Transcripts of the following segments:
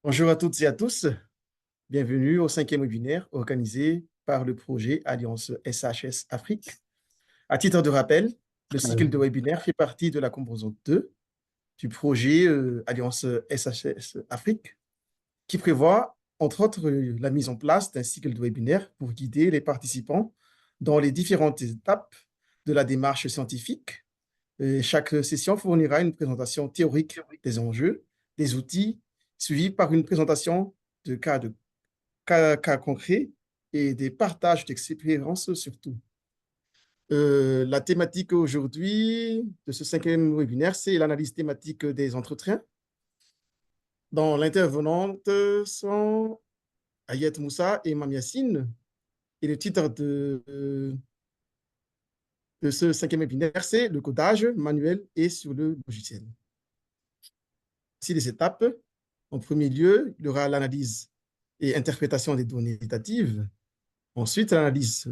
Bonjour à toutes et à tous. Bienvenue au cinquième webinaire organisé par le projet Alliance SHS Afrique. À titre de rappel, le cycle de webinaire fait partie de la composante 2 du projet Alliance SHS Afrique qui prévoit, entre autres, la mise en place d'un cycle de webinaire pour guider les participants dans les différentes étapes de la démarche scientifique. Et chaque session fournira une présentation théorique des enjeux, des outils, suivie par une présentation de cas concrets et des partages d'expériences surtout. La thématique aujourd'hui de ce cinquième webinaire, c'est l'analyse thématique des entretiens, dont l'intervenante sont Ayet Moussa et Mam Yassine. Et le titre de ce cinquième webinaire, c'est le codage manuel et sur le logiciel. Voici les étapes. En premier lieu, il y aura l'analyse et interprétation des données qualitatives. Ensuite, l'analyse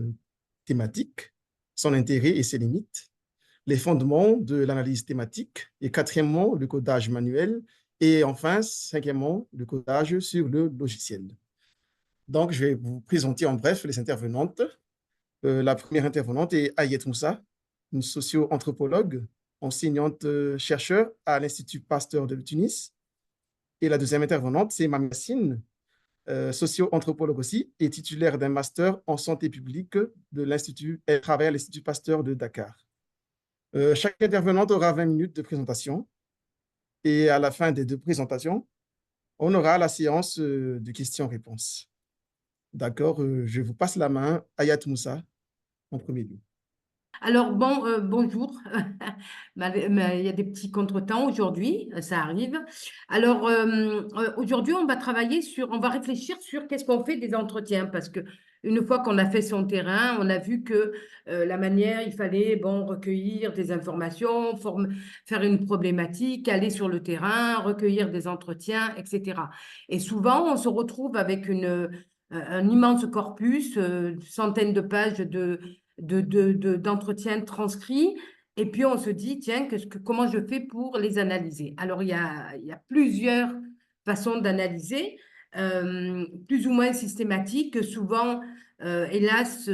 thématique, son intérêt et ses limites, les fondements de l'analyse thématique, et quatrièmement, le codage manuel, et enfin, cinquièmement, le codage sur le logiciel. Donc, je vais vous présenter en bref les intervenantes. La première intervenante est Ayet Moussa, une socio-anthropologue, enseignante-chercheur à l'Institut Pasteur de Tunis. Et la deuxième intervenante, c'est Mam Yassine, socio-anthropologue aussi, et titulaire d'un master en santé publique de l'Institut, elle travaille à l'Institut Pasteur de Dakar. Chaque intervenante aura 20 minutes de présentation et à la fin des deux présentations, on aura la séance de questions-réponses. D'accord, je vous passe la main, Ayat Moussa, en premier lieu. Alors, bonjour. Il y a des petits contretemps aujourd'hui, ça arrive. Alors, aujourd'hui, on va réfléchir sur qu'est-ce qu'on fait des entretiens, parce que une fois qu'on a fait son terrain, on a vu que la manière, il fallait, recueillir des informations, faire une problématique, aller sur le terrain, recueillir des entretiens, etc. Et souvent, on se retrouve avec un immense corpus, centaines de pages d'entretiens transcrits. Et puis, on se dit, tiens, comment je fais pour les analyser? Alors, il y a plusieurs façons d'analyser, plus ou moins systématiques. Souvent, hélas,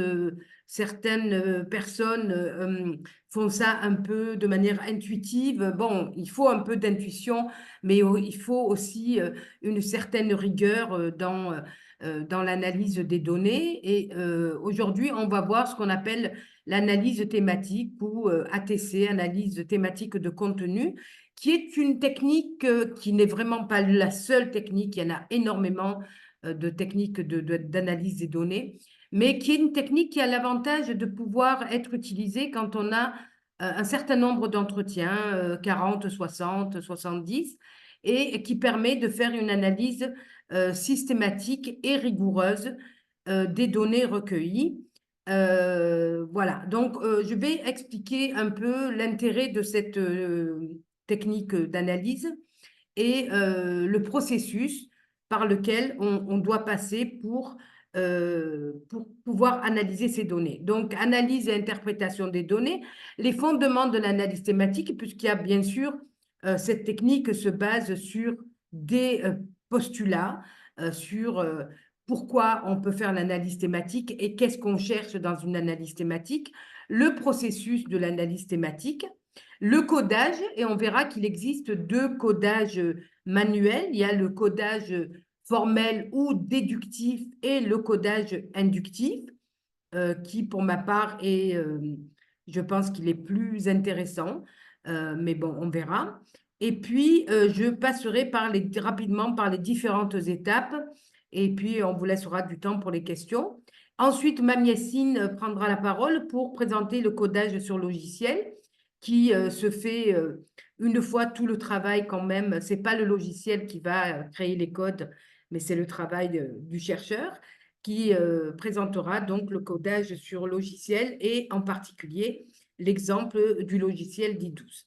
certaines personnes font ça un peu de manière intuitive. Bon, il faut un peu d'intuition, mais il faut aussi une certaine rigueur dans l'analyse des données. Et aujourd'hui, on va voir ce qu'on appelle l'analyse thématique ou ATC, analyse thématique de contenu, qui est une technique qui n'est vraiment pas la seule technique. Il y en a énormément de techniques d'analyse des données, mais qui est une technique qui a l'avantage de pouvoir être utilisée quand on a un certain nombre d'entretiens, 40, 60, 70, et qui permet de faire une analyse systématique et rigoureuse des données recueillies. Voilà, donc je vais expliquer un peu l'intérêt de cette technique d'analyse et le processus par lequel on doit passer pour pouvoir analyser ces données. Donc, analyse et interprétation des données, les fondements de l'analyse thématique, puisqu'il y a bien sûr, cette technique se base sur des postulats, sur pourquoi on peut faire l'analyse thématique et qu'est-ce qu'on cherche dans une analyse thématique, le processus de l'analyse thématique, le codage, et on verra qu'il existe deux codages manuels. Il y a le codage formel ou déductif et le codage inductif, qui pour ma part je pense qu'il est plus intéressant, mais bon, on verra. Et puis, je passerai rapidement par les différentes étapes, et puis on vous laissera du temps pour les questions. Ensuite, Mam Yassine prendra la parole pour présenter le codage sur logiciel, qui se fait une fois tout le travail quand même. Ce n'est pas le logiciel qui va créer les codes, mais c'est le travail du chercheur qui présentera donc le codage sur logiciel et en particulier l'exemple du logiciel D12.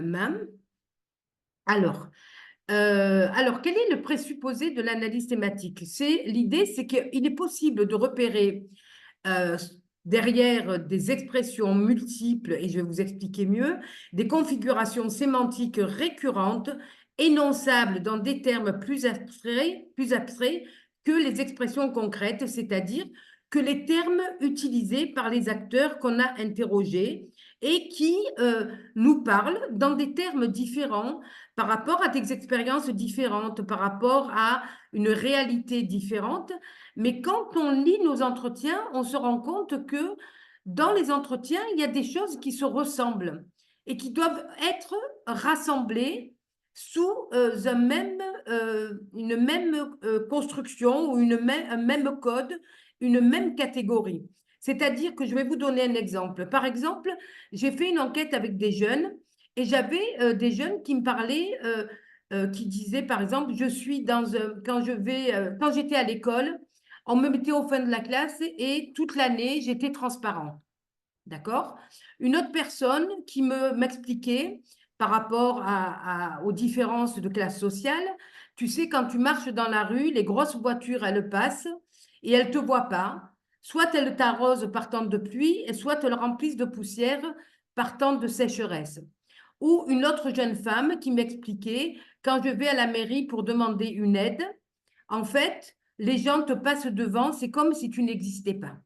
Mam, alors, quel est le présupposé de l'analyse thématique? L'idée, c'est qu'il est possible de repérer derrière des expressions multiples, et je vais vous expliquer mieux, des configurations sémantiques récurrentes, énonçables dans des termes plus abstraits que les expressions concrètes, c'est-à-dire que les termes utilisés par les acteurs qu'on a interrogés et qui nous parlent dans des termes différents par rapport à des expériences différentes, par rapport à une réalité différente. Mais quand on lit nos entretiens, on se rend compte que dans les entretiens, il y a des choses qui se ressemblent et qui doivent être rassemblées sous une même construction ou un même code, une même catégorie. C'est-à-dire que je vais vous donner un exemple. Par exemple, j'ai fait une enquête avec des jeunes et j'avais des jeunes qui me parlaient, qui disaient par exemple, quand j'étais à l'école, on me mettait au fond de la classe et toute l'année, j'étais transparent. D'accord? Une autre personne qui m'expliquait par rapport aux différences de classe sociale, tu sais, quand tu marches dans la rue, les grosses voitures, elles passent et elles ne te voient pas. Soit elles t'arrosent par temps de pluie, et soit elles remplissent de poussière par temps de sécheresse. Ou une autre jeune femme qui m'expliquait, quand je vais à la mairie pour demander une aide, en fait, les gens te passent devant, c'est comme si tu n'existais pas.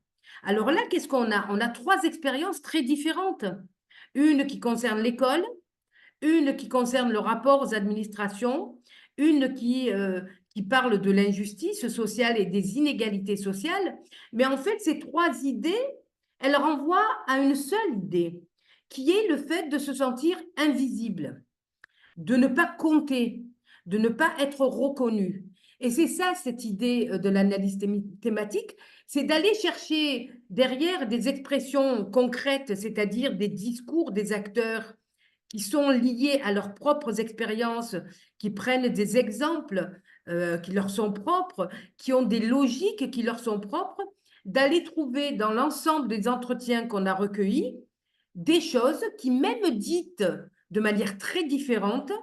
Alors là, qu'est-ce qu'on a? On a trois expériences très différentes. Une qui concerne l'école, une qui concerne le rapport aux administrations, une qui parle de l'injustice sociale et des inégalités sociales. Mais en fait, ces trois idées, elles renvoient à une seule idée, qui est le fait de se sentir invisible, de ne pas compter, de ne pas être reconnu. Et c'est ça, cette idée de l'analyse thématique, c'est d'aller chercher derrière des expressions concrètes, c'est-à-dire des discours des acteurs qui sont liés à leurs propres expériences, qui prennent des exemples qui leur sont propres, qui ont des logiques qui leur sont propres, d'aller trouver dans l'ensemble des entretiens qu'on a recueillis des choses qui, même dites de manière très différente,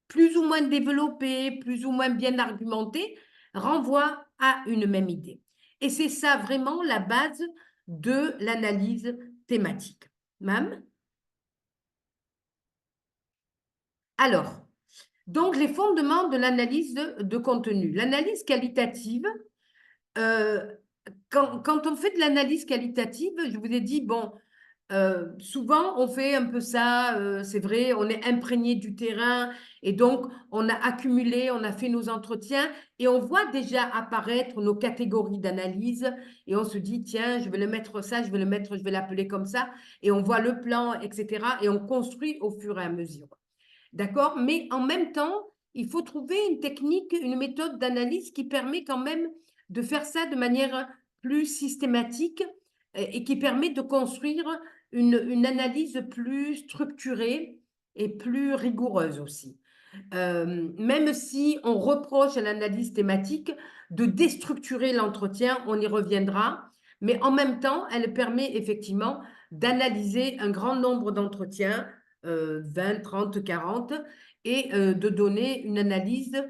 plus ou moins développée, plus ou moins bien argumentée, renvoient à une même idée. Et c'est ça vraiment la base de l'analyse thématique. Mam? Alors, donc les fondements de l'analyse de contenu. L'analyse qualitative, quand on fait de l'analyse qualitative, je vous ai dit, bon, souvent, on fait un peu ça, c'est vrai, on est imprégné du terrain et donc on a accumulé, on a fait nos entretiens et on voit déjà apparaître nos catégories d'analyse et on se dit, tiens, je vais le mettre ça, je vais l'appeler comme ça et on voit le plan, etc. et on construit au fur et à mesure. D'accord? Mais en même temps, il faut trouver une technique, une méthode d'analyse qui permet quand même de faire ça de manière plus systématique et qui permet de construire une analyse plus structurée et plus rigoureuse aussi. Même si on reproche à l'analyse thématique de déstructurer l'entretien, on y reviendra, mais en même temps, elle permet effectivement d'analyser un grand nombre d'entretiens, 20, 30, 40, et de donner une analyse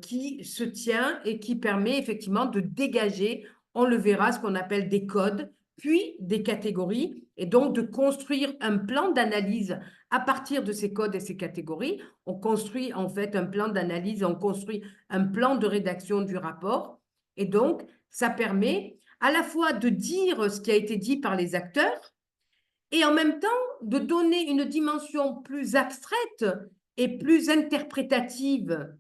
qui se tient et qui permet effectivement de dégager, on le verra, ce qu'on appelle des codes, puis des catégories, et donc de construire un plan d'analyse à partir de ces codes et ces catégories. On construit en fait un plan d'analyse, on construit un plan de rédaction du rapport, et donc ça permet à la fois de dire ce qui a été dit par les acteurs, et en même temps de donner une dimension plus abstraite et plus interprétative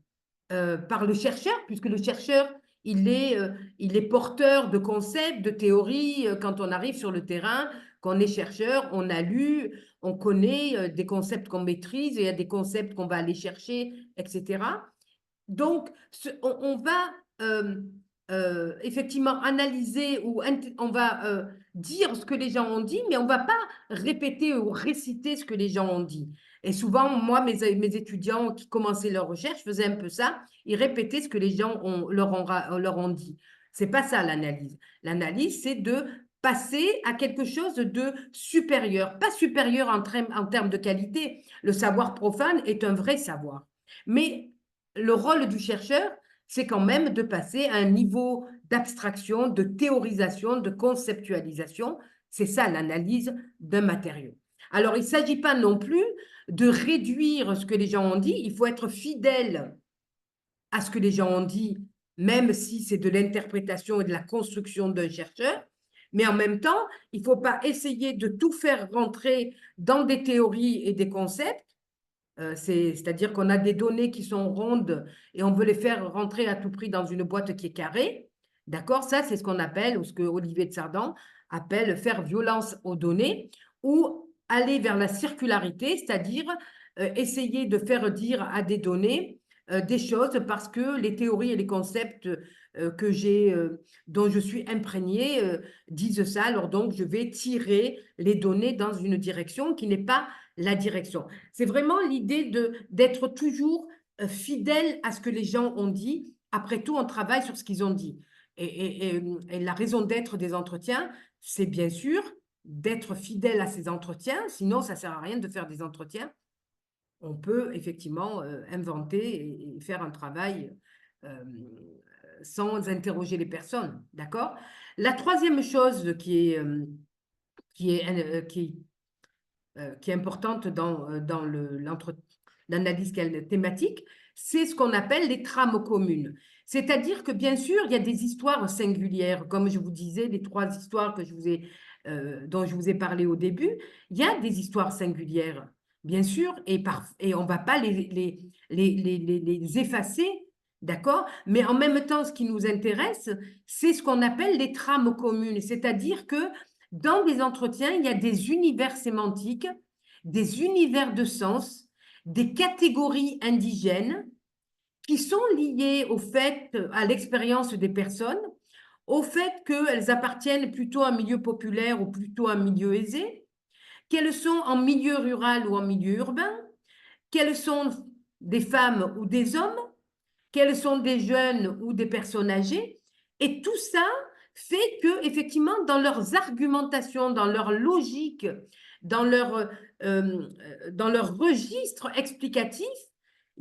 par le chercheur, puisque le chercheur, il est porteur de concepts, de théories. Quand on arrive sur le terrain, quand on est chercheur, on a lu, on connaît des concepts qu'on maîtrise, et il y a des concepts qu'on va aller chercher, etc. Donc, on va effectivement analyser ou on va dire ce que les gens ont dit, mais on ne va pas répéter ou réciter ce que les gens ont dit. Et souvent, moi, mes étudiants qui commençaient leur recherche faisaient un peu ça, ils répétaient ce que les gens leur ont dit. Ce n'est pas ça l'analyse. L'analyse, c'est de passer à quelque chose de supérieur, pas supérieur en termes de qualité. Le savoir profane est un vrai savoir. Mais le rôle du chercheur, c'est quand même de passer à un niveau d'abstraction, de théorisation, de conceptualisation C'est ça l'analyse d'un matériau. Alors, il ne s'agit pas non plus de réduire ce que les gens ont dit, il faut être fidèle à ce que les gens ont dit, même si c'est de l'interprétation et de la construction d'un chercheur, mais en même temps, il ne faut pas essayer de tout faire rentrer dans des théories et des concepts, c'est-à-dire qu'on a des données qui sont rondes et on veut les faire rentrer à tout prix dans une boîte qui est carrée, d'accord? Ça, c'est ce qu'on appelle, ou ce que Olivier de Sardan appelle faire violence aux données, ou aller vers la circularité, c'est-à-dire essayer de faire dire à des données des choses parce que les théories et les concepts dont je suis imprégnée disent ça, alors donc je vais tirer les données dans une direction qui n'est pas la direction. C'est vraiment l'idée d'être toujours fidèle à ce que les gens ont dit. Après tout, on travaille sur ce qu'ils ont dit. Et la raison d'être des entretiens, c'est bien sûr d'être fidèle à ces entretiens, sinon ça ne sert à rien de faire des entretiens. On peut effectivement inventer et faire un travail sans interroger les personnes, d'accord? La troisième chose qui est importante dans l'analyse thématique, c'est ce qu'on appelle les trames communes. C'est-à-dire que, bien sûr, il y a des histoires singulières, comme je vous disais, les 3 histoires dont je vous ai parlé au début. Il y a des histoires singulières, bien sûr, et on ne va pas les effacer, d'accord? Mais en même temps, ce qui nous intéresse, c'est ce qu'on appelle les trames communes, c'est-à-dire que dans des entretiens, il y a des univers sémantiques, des univers de sens, des catégories indigènes qui sont liées au fait, à l'expérience des personnes, au fait qu'elles appartiennent plutôt à un milieu populaire ou plutôt à un milieu aisé, qu'elles sont en milieu rural ou en milieu urbain, qu'elles sont des femmes ou des hommes, qu'elles sont des jeunes ou des personnes âgées. Et tout ça fait que, effectivement, dans leurs argumentations, dans leur logique, dans leur registre explicatif,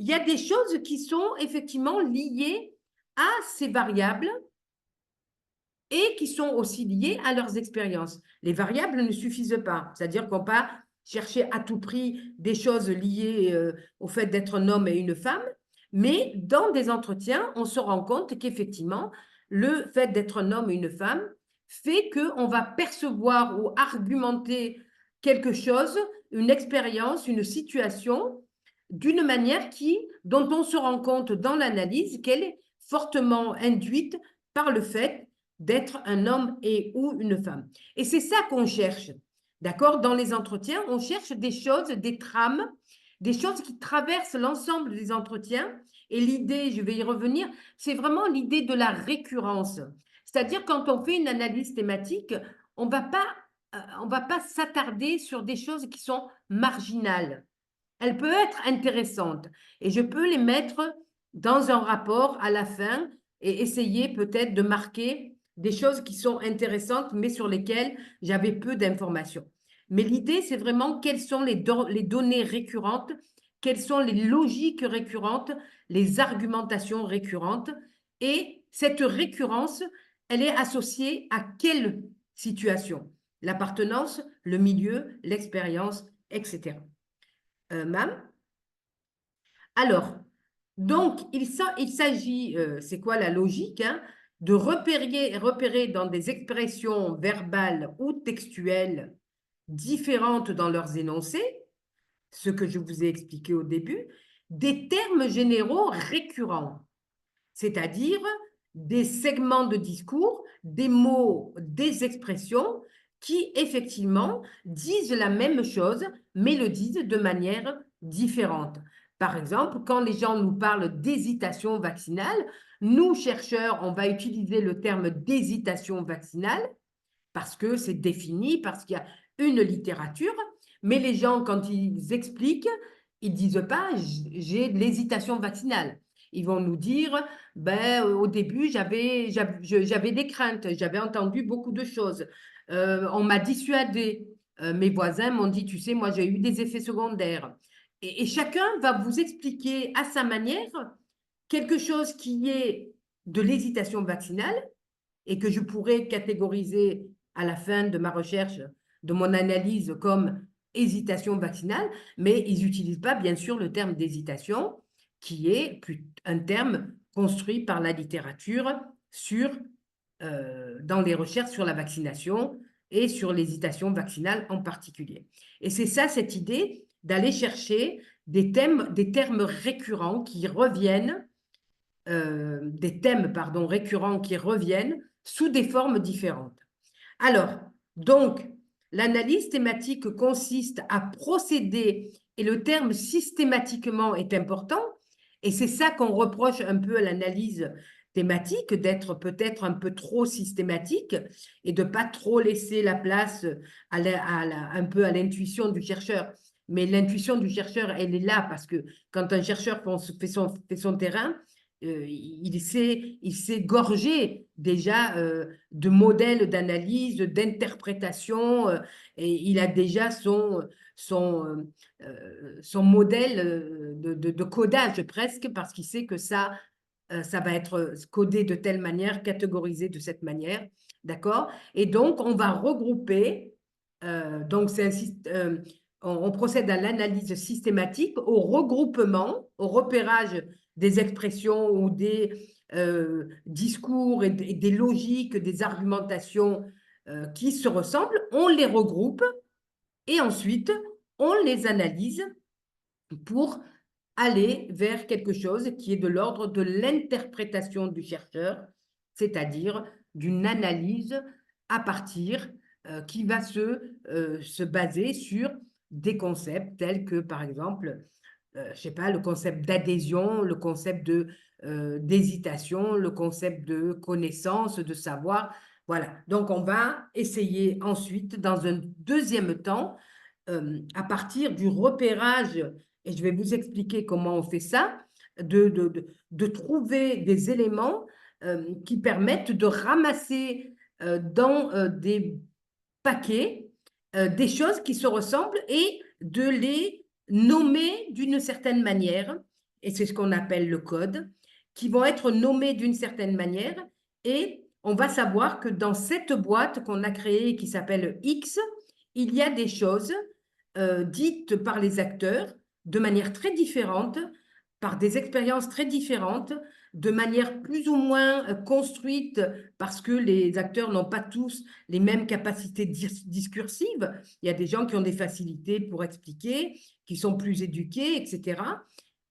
il y a des choses qui sont effectivement liées à ces variables et qui sont aussi liées à leurs expériences. Les variables ne suffisent pas, c'est-à-dire qu'on ne peut pas chercher à tout prix des choses liées au fait d'être un homme et une femme, mais dans des entretiens, on se rend compte qu'effectivement, le fait d'être un homme et une femme fait qu'on va percevoir ou argumenter quelque chose, une expérience, une situation, d'une manière dont on se rend compte dans l'analyse qu'elle est fortement induite par le fait d'être un homme et ou une femme. Et c'est ça qu'on cherche, d'accord? Dans les entretiens, on cherche des choses, des trames, des choses qui traversent l'ensemble des entretiens. Et l'idée, je vais y revenir, c'est vraiment l'idée de la récurrence. C'est-à-dire quand on fait une analyse thématique, on ne va pas s'attarder sur des choses qui sont marginales. Elles peuvent être intéressantes et je peux les mettre dans un rapport à la fin et essayer peut-être de marquer des choses qui sont intéressantes mais sur lesquelles j'avais peu d'informations. Mais l'idée, c'est vraiment quelles sont les données récurrentes, quelles sont les logiques récurrentes, les argumentations récurrentes. Et cette récurrence, elle est associée à quelle situation? L'appartenance, le milieu, l'expérience, etc. Mam. Alors, donc, il s'agit, c'est quoi la logique, hein, de repérer dans des expressions verbales ou textuelles différentes dans leurs énoncés, ce que je vous ai expliqué au début, des termes généraux récurrents, c'est-à-dire des segments de discours, des mots, des expressions qui, effectivement, disent la même chose, mais le disent de manière différente. Par exemple, quand les gens nous parlent d'hésitation vaccinale, nous, chercheurs, on va utiliser le terme d'hésitation vaccinale parce que c'est défini, parce qu'il y a une littérature, mais les gens, quand ils expliquent, ils ne disent pas « j'ai de l'hésitation vaccinale ». Ils vont nous dire ben, au début, j'avais des craintes, j'avais entendu beaucoup de choses. On m'a dissuadé. Mes voisins m'ont dit, tu sais, moi, j'ai eu des effets secondaires. Et chacun va vous expliquer à sa manière quelque chose qui est de l'hésitation vaccinale et que je pourrais catégoriser à la fin de ma recherche, de mon analyse comme hésitation vaccinale, mais ils n'utilisent pas, bien sûr, le terme d'hésitation, qui est un terme construit par la littérature dans les recherches sur la vaccination et sur l'hésitation vaccinale en particulier. Et c'est ça, cette idée d'aller chercher des termes récurrents qui reviennent, récurrents qui reviennent sous des formes différentes. Alors, donc, l'analyse thématique consiste à procéder, et le terme systématiquement est important, et c'est ça qu'on reproche un peu à l'analyse thématique, d'être peut-être un peu trop systématique et de ne pas trop laisser la place un peu à l'intuition du chercheur. Mais l'intuition du chercheur, elle est là parce que quand un chercheur fait son terrain, il s'est gorgé déjà de modèles d'analyse, d'interprétation, et il a déjà son modèle de codage presque, parce qu'il sait que ça va être codé de telle manière, catégorisé de cette manière, d'accord? Et donc, on va regrouper, donc on procède à l'analyse systématique, au regroupement, au repérage des expressions ou des discours et des logiques, des argumentations qui se ressemblent, on les regroupe et ensuite on les analyse pour aller vers quelque chose qui est de l'ordre de l'interprétation du chercheur, c'est-à-dire d'une analyse à partir qui va se baser sur des concepts tels que, par exemple, je sais pas, le concept d'adhésion, le concept d'hésitation, le concept de connaissance, de savoir. Voilà. Donc, on va essayer ensuite, dans un deuxième temps, à partir du repérage, et je vais vous expliquer comment on fait ça, de trouver des éléments qui permettent de ramasser dans des paquets des choses qui se ressemblent et de les nommer d'une certaine manière, et c'est ce qu'on appelle le code, qui vont être nommés d'une certaine manière, et on va savoir que dans cette boîte qu'on a créée qui s'appelle X, il y a des choses dites par les acteurs de manière très différente, par des expériences très différentes, de manière plus ou moins construite, parce que les acteurs n'ont pas tous les mêmes capacités discursives. Il y a des gens qui ont des facilités pour expliquer, qui sont plus éduqués, etc.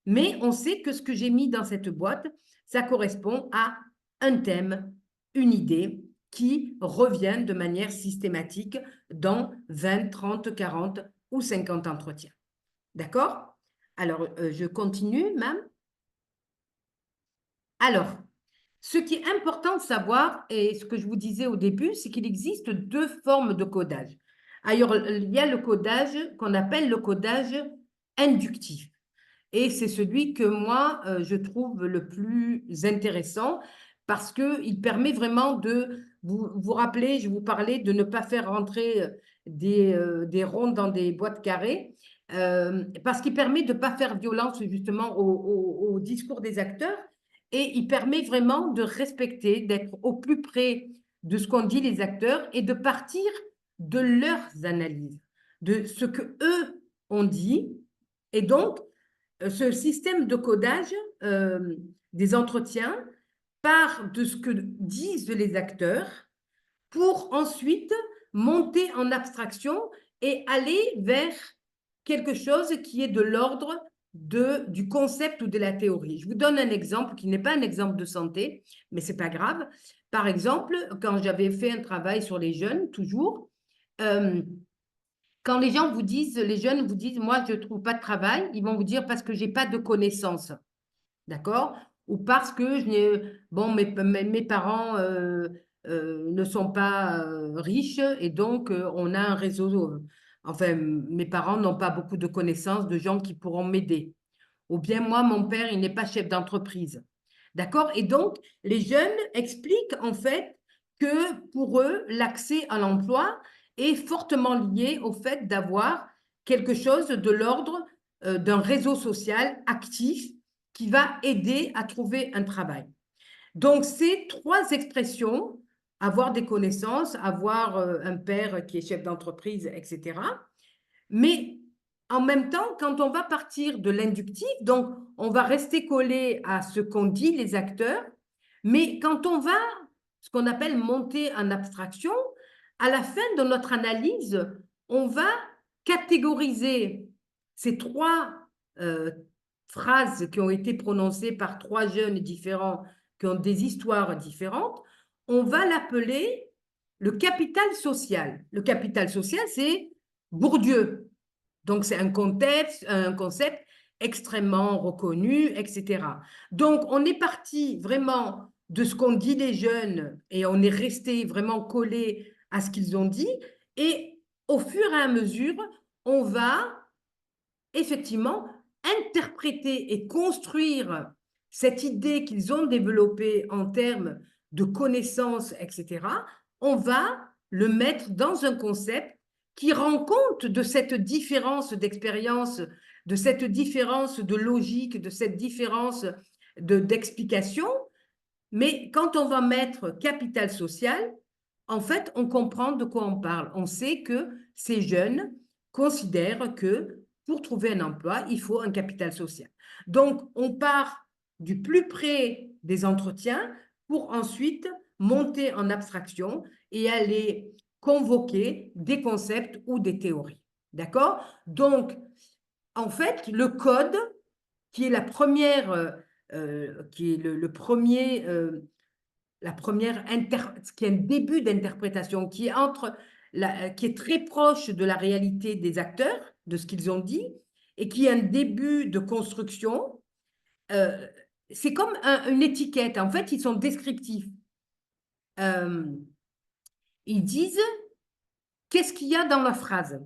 Mais on sait que ce que j'ai mis dans cette boîte, ça correspond à un thème, une idée qui revient de manière systématique dans 20, 30, 40 ou 50 entretiens. D'accord? Alors, je continue, Mam. Alors, ce qui est important de savoir, et ce que je vous disais au début, c'est qu'il existe deux formes de codage. Alors, il y a le codage qu'on appelle le codage inductif. Et c'est celui que moi, je trouve le plus intéressant parce qu'il permet vraiment de vous rappeler, je vous parlais de ne pas faire rentrer des ronds dans des boîtes carrées, parce qu'il permet de ne pas faire violence justement au discours des acteurs et il permet vraiment de respecter, d'être au plus près de ce qu'ont dit les acteurs et de partir de leurs analyses, de ce que eux ont dit. Et donc, ce système de codage des entretiens part de ce que disent les acteurs pour ensuite monter en abstraction et aller vers quelque chose qui est de l'ordre du concept ou de la théorie. Je vous donne un exemple qui n'est pas un exemple de santé, mais ce n'est pas grave. Par exemple, quand j'avais fait un travail sur les jeunes, toujours, quand les jeunes vous disent, moi, je ne trouve pas de travail, ils vont vous dire parce que je n'ai pas de connaissances. D'accord? Ou parce que mes parents ne sont pas riches et donc on a un réseau. Enfin, mes parents n'ont pas beaucoup de connaissances de gens qui pourront m'aider. Ou bien moi, mon père, il n'est pas chef d'entreprise. D'accord? Et donc, les jeunes expliquent en fait que pour eux, l'accès à l'emploi est fortement lié au fait d'avoir quelque chose de l'ordre d'un réseau social actif qui va aider à trouver un travail. Donc, ces trois expressions avoir des connaissances, avoir un père qui est chef d'entreprise, etc. Mais en même temps, quand on va partir de l'inductif, donc on va rester collé à ce qu'ont dit les acteurs, mais quand on va, ce qu'on appelle monter en abstraction, à la fin de notre analyse, on va catégoriser ces trois phrases qui ont été prononcées par trois jeunes différents, qui ont des histoires différentes, on va l'appeler le capital social. Le capital social, c'est Bourdieu. Donc, c'est un concept extrêmement reconnu, etc. Donc, on est parti vraiment de ce qu'ont dit les jeunes et on est resté vraiment collé à ce qu'ils ont dit. Et au fur et à mesure, on va effectivement interpréter et construire cette idée qu'ils ont développée en termes de connaissances, etc. On va le mettre dans un concept qui rend compte de cette différence d'expérience, de cette différence de logique, de cette différence d'explication. Mais quand on va mettre capital social, en fait, on comprend de quoi on parle. On sait que ces jeunes considèrent que pour trouver un emploi, il faut un capital social. Donc, on part du plus près des entretiens pour ensuite monter en abstraction et aller convoquer des concepts ou des théories. D'accord? Donc, en fait, le code, qui est la première, qui est le premier la première qui est un début d'interprétation, qui est qui est très proche de la réalité des acteurs, de ce qu'ils ont dit, et qui est un début de construction. C'est comme une étiquette. En fait, ils sont descriptifs. Ils disent qu'est-ce qu'il y a dans la phrase.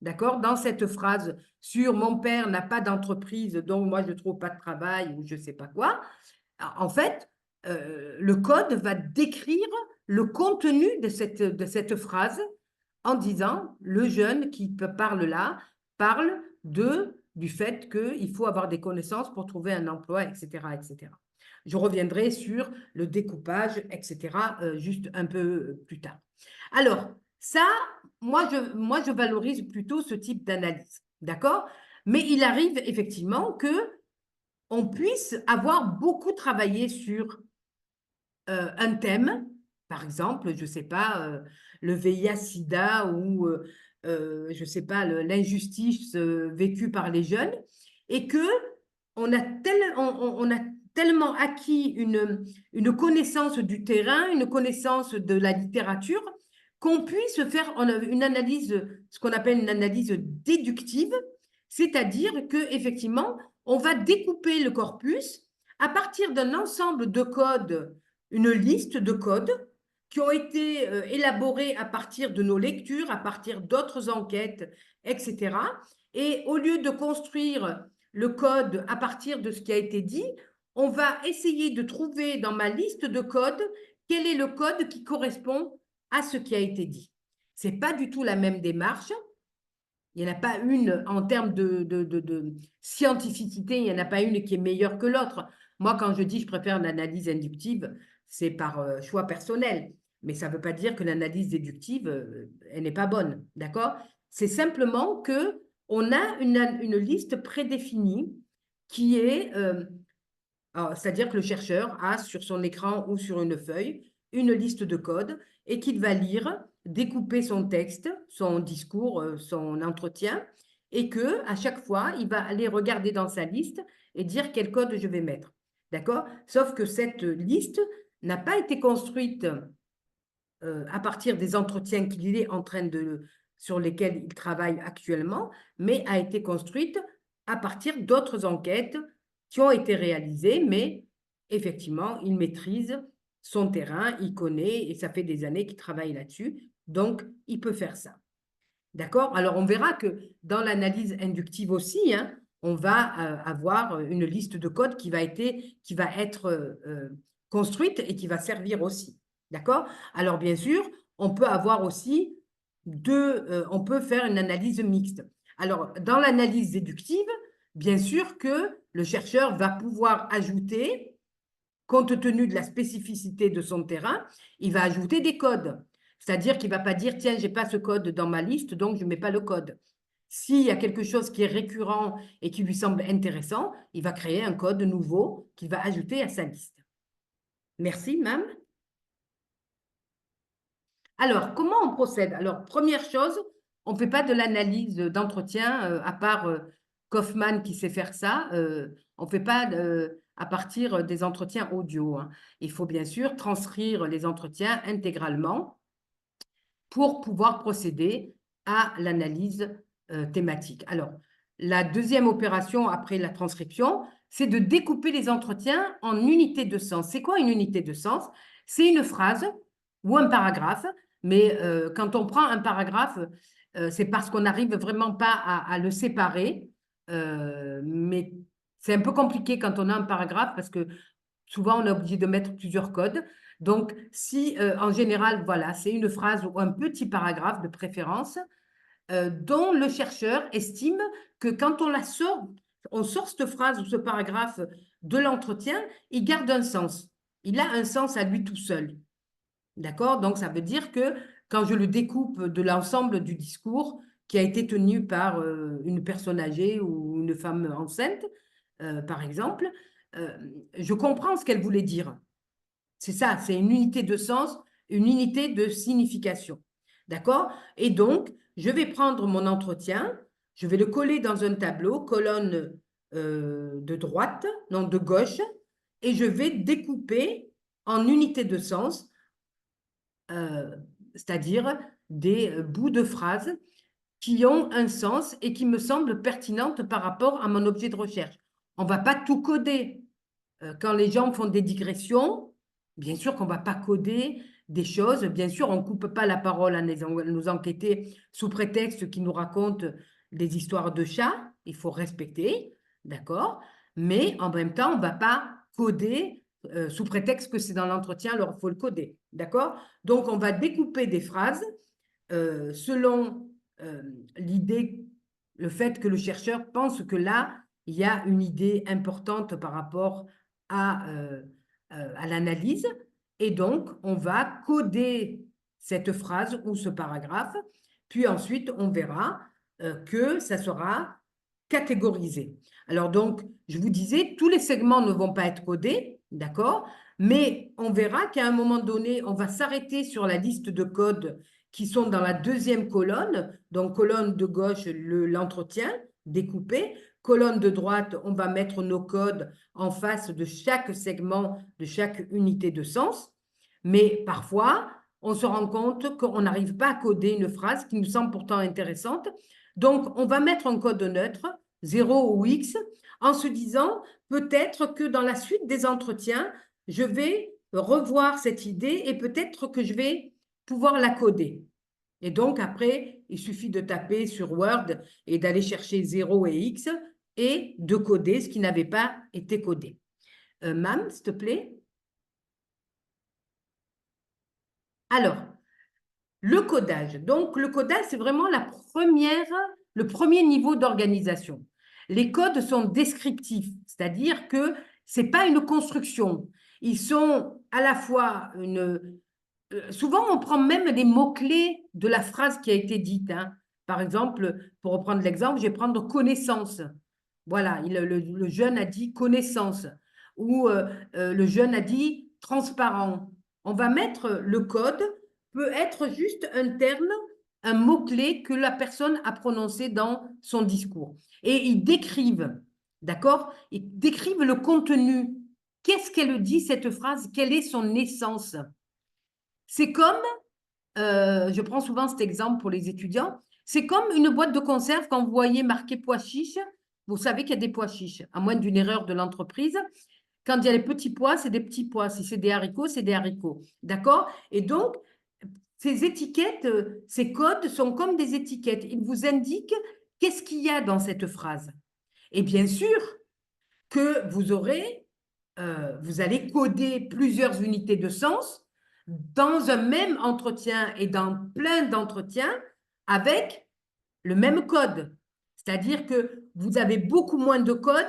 D'accord? Dans cette phrase sur mon père n'a pas d'entreprise, donc moi je ne trouve pas de travail ou je ne sais pas quoi. En fait, le code va décrire le contenu de cette phrase en disant le jeune qui parle là parle du fait qu'il faut avoir des connaissances pour trouver un emploi, etc., etc. Je reviendrai sur le découpage, etc., juste un peu plus tard. Alors, ça, moi, je valorise plutôt ce type d'analyse, d'accord? Mais il arrive effectivement que on puisse avoir beaucoup travaillé sur un thème, par exemple, je ne sais pas, le VIH-Sida ou, je ne sais pas, l'injustice vécue par les jeunes, et que on a tellement acquis une connaissance du terrain, une connaissance de la littérature, qu'on puisse faire une analyse, ce qu'on appelle une analyse déductive, c'est-à-dire qu'effectivement, on va découper le corpus à partir d'un ensemble de codes, une liste de codes qui ont été élaborés à partir de nos lectures, à partir d'autres enquêtes, etc. Et au lieu de construire le code à partir de ce qui a été dit, on va essayer de trouver dans ma liste de codes quel est le code qui correspond à ce qui a été dit. Ce n'est pas du tout la même démarche. Il n'y en a pas une en termes de scientificité, il n'y en a pas une qui est meilleure que l'autre. Moi, quand je dis je préfère l'analyse inductive, c'est par choix personnel. Mais ça ne veut pas dire que l'analyse déductive, elle n'est pas bonne. D'accord? C'est simplement qu'on a une liste prédéfinie qui est, c'est-à-dire que le chercheur a sur son écran ou sur une feuille une liste de codes et qu'il va lire, découper son texte, son discours, son entretien, et que à chaque fois, il va aller regarder dans sa liste et dire quel code je vais mettre. D'accord? Sauf que cette liste n'a pas été construite à partir des entretiens qu'il est en train sur lesquels il travaille actuellement, mais a été construite à partir d'autres enquêtes qui ont été réalisées, mais effectivement, il maîtrise son terrain, il connaît, et ça fait des années qu'il travaille là-dessus, donc il peut faire ça. D'accord? Alors, on verra que dans l'analyse inductive aussi, hein, on va avoir une liste de codes qui va être construite et qui va servir aussi. D'accord? Alors, bien sûr, on peut avoir aussi on peut faire une analyse mixte. Alors, dans l'analyse déductive, bien sûr que le chercheur va pouvoir ajouter compte tenu de la spécificité de son terrain, il va ajouter des codes. C'est-à-dire qu'il ne va pas dire, tiens, je n'ai pas ce code dans ma liste, donc je ne mets pas le code. S'il y a quelque chose qui est récurrent et qui lui semble intéressant, il va créer un code nouveau qu'il va ajouter à sa liste. Merci, Mam. Alors, comment on procède? Alors, première chose, on ne fait pas de l'analyse d'entretien, à part Kaufman qui sait faire ça. On ne fait pas à partir des entretiens audio, hein. Il faut bien sûr transcrire les entretiens intégralement pour pouvoir procéder à l'analyse thématique. Alors, la deuxième opération après la transcription, c'est de découper les entretiens en unités de sens. C'est quoi une unité de sens? C'est une phrase ou un paragraphe, mais quand on prend un paragraphe, c'est parce qu'on n'arrive vraiment pas à le séparer, mais c'est un peu compliqué quand on a un paragraphe parce que souvent on est obligé de mettre plusieurs codes. Donc, si en général, voilà, c'est une phrase ou un petit paragraphe de préférence dont le chercheur estime que quand on sort cette phrase ou ce paragraphe de l'entretien, il garde un sens. Il a un sens à lui tout seul. D'accord? Donc, ça veut dire que quand je le découpe de l'ensemble du discours qui a été tenu par une personne âgée ou une femme enceinte, par exemple, je comprends ce qu'elle voulait dire. C'est ça, c'est une unité de sens, une unité de signification. D'accord? Et donc, je vais prendre mon entretien, je vais le coller dans un tableau, colonne de droite, non, de gauche, et je vais découper en unités de sens, c'est-à-dire des bouts de phrases qui ont un sens et qui me semblent pertinentes par rapport à mon objet de recherche. On ne va pas tout coder. Quand les gens font des digressions, bien sûr qu'on ne va pas coder des choses. Bien sûr, on ne coupe pas la parole à nos enquêtés sous prétexte qu'ils nous racontent des histoires de chats. Il faut respecter, d'accord? Mais en même temps, on ne va pas coder sous prétexte que c'est dans l'entretien, alors il faut le coder, d'accord? Donc, on va découper des phrases selon l'idée, le fait que le chercheur pense que là, il y a une idée importante par rapport à l'analyse. Et donc, on va coder cette phrase ou ce paragraphe. Puis ensuite, on verra que ça sera catégorisé. Alors donc, je vous disais, tous les segments ne vont pas être codés, d'accord? Mais on verra qu'à un moment donné, on va s'arrêter sur la liste de codes qui sont dans la deuxième colonne. Donc, colonne de gauche, l'entretien découpé. Colonne de droite, on va mettre nos codes en face de chaque segment, de chaque unité de sens. Mais parfois, on se rend compte qu'on n'arrive pas à coder une phrase qui nous semble pourtant intéressante. Donc, on va mettre un code neutre, 0 ou X, en se disant peut-être que dans la suite des entretiens, je vais revoir cette idée et peut-être que je vais pouvoir la coder. Et donc, après, il suffit de taper sur Word et d'aller chercher 0 et X et de coder ce qui n'avait pas été codé. Mam, s'il te plaît. Alors, le codage. Donc, le codage, c'est vraiment le premier niveau d'organisation. Les codes sont descriptifs, c'est-à-dire que ce n'est pas une construction. Ils sont à la fois souvent, on prend même les mots-clés de la phrase qui a été dite, hein. Par exemple, pour reprendre l'exemple, je vais prendre connaissance. Voilà, le jeune a dit connaissance ou le jeune a dit transparent. On va mettre le code, peut être juste un terme, un mot-clé que la personne a prononcé dans son discours. Et ils décrivent, d'accord? Ils décrivent le contenu. Qu'est-ce qu'elle dit, cette phrase? Quelle est son essence? C'est comme, je prends souvent cet exemple pour les étudiants, c'est comme une boîte de conserve quand vous voyez marqué pois chiches, vous savez qu'il y a des pois chiches, à moins d'une erreur de l'entreprise. Quand il y a les petits pois, c'est des petits pois. Si c'est des haricots, c'est des haricots. D'accord? Et donc, ces étiquettes, ces codes sont comme des étiquettes. Ils vous indiquent qu'est-ce qu'il y a dans cette phrase. Et bien sûr que vous allez coder plusieurs unités de sens dans un même entretien et dans plein d'entretiens avec le même code. C'est-à-dire que vous avez beaucoup moins de codes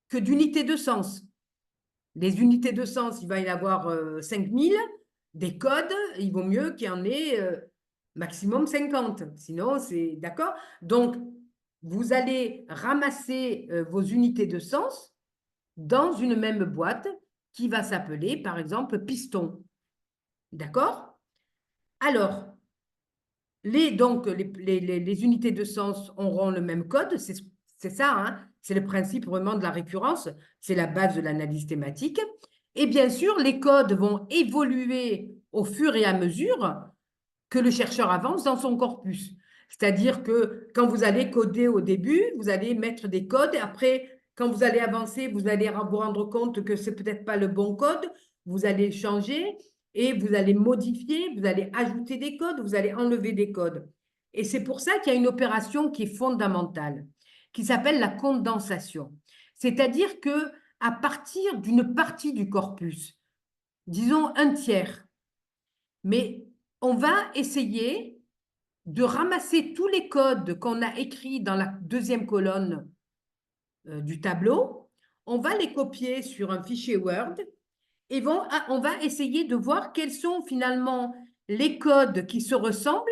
que d'unités de sens. Les unités de sens, il va y en avoir 5000. Des codes, il vaut mieux qu'il y en ait maximum 50. Sinon, c'est d'accord. Donc, vous allez ramasser vos unités de sens dans une même boîte qui va s'appeler, par exemple, piston. D'accord? Alors, les unités de sens auront le même code, c'est ça, hein, c'est le principe vraiment de la récurrence, c'est la base de l'analyse thématique. Et bien sûr, les codes vont évoluer au fur et à mesure que le chercheur avance dans son corpus. C'est-à-dire que quand vous allez coder au début, vous allez mettre des codes, et après, quand vous allez avancer, vous allez vous rendre compte que c'est peut-être pas le bon code, vous allez changer et vous allez modifier, vous allez ajouter des codes, vous allez enlever des codes. Et c'est pour ça qu'il y a une opération qui est fondamentale, qui s'appelle la condensation. C'est-à-dire que à partir d'une partie du corpus, disons un tiers, mais on va essayer de ramasser tous les codes qu'on a écrits dans la deuxième colonne du tableau, on va les copier sur un fichier Word et on va essayer de voir quels sont finalement les codes qui se ressemblent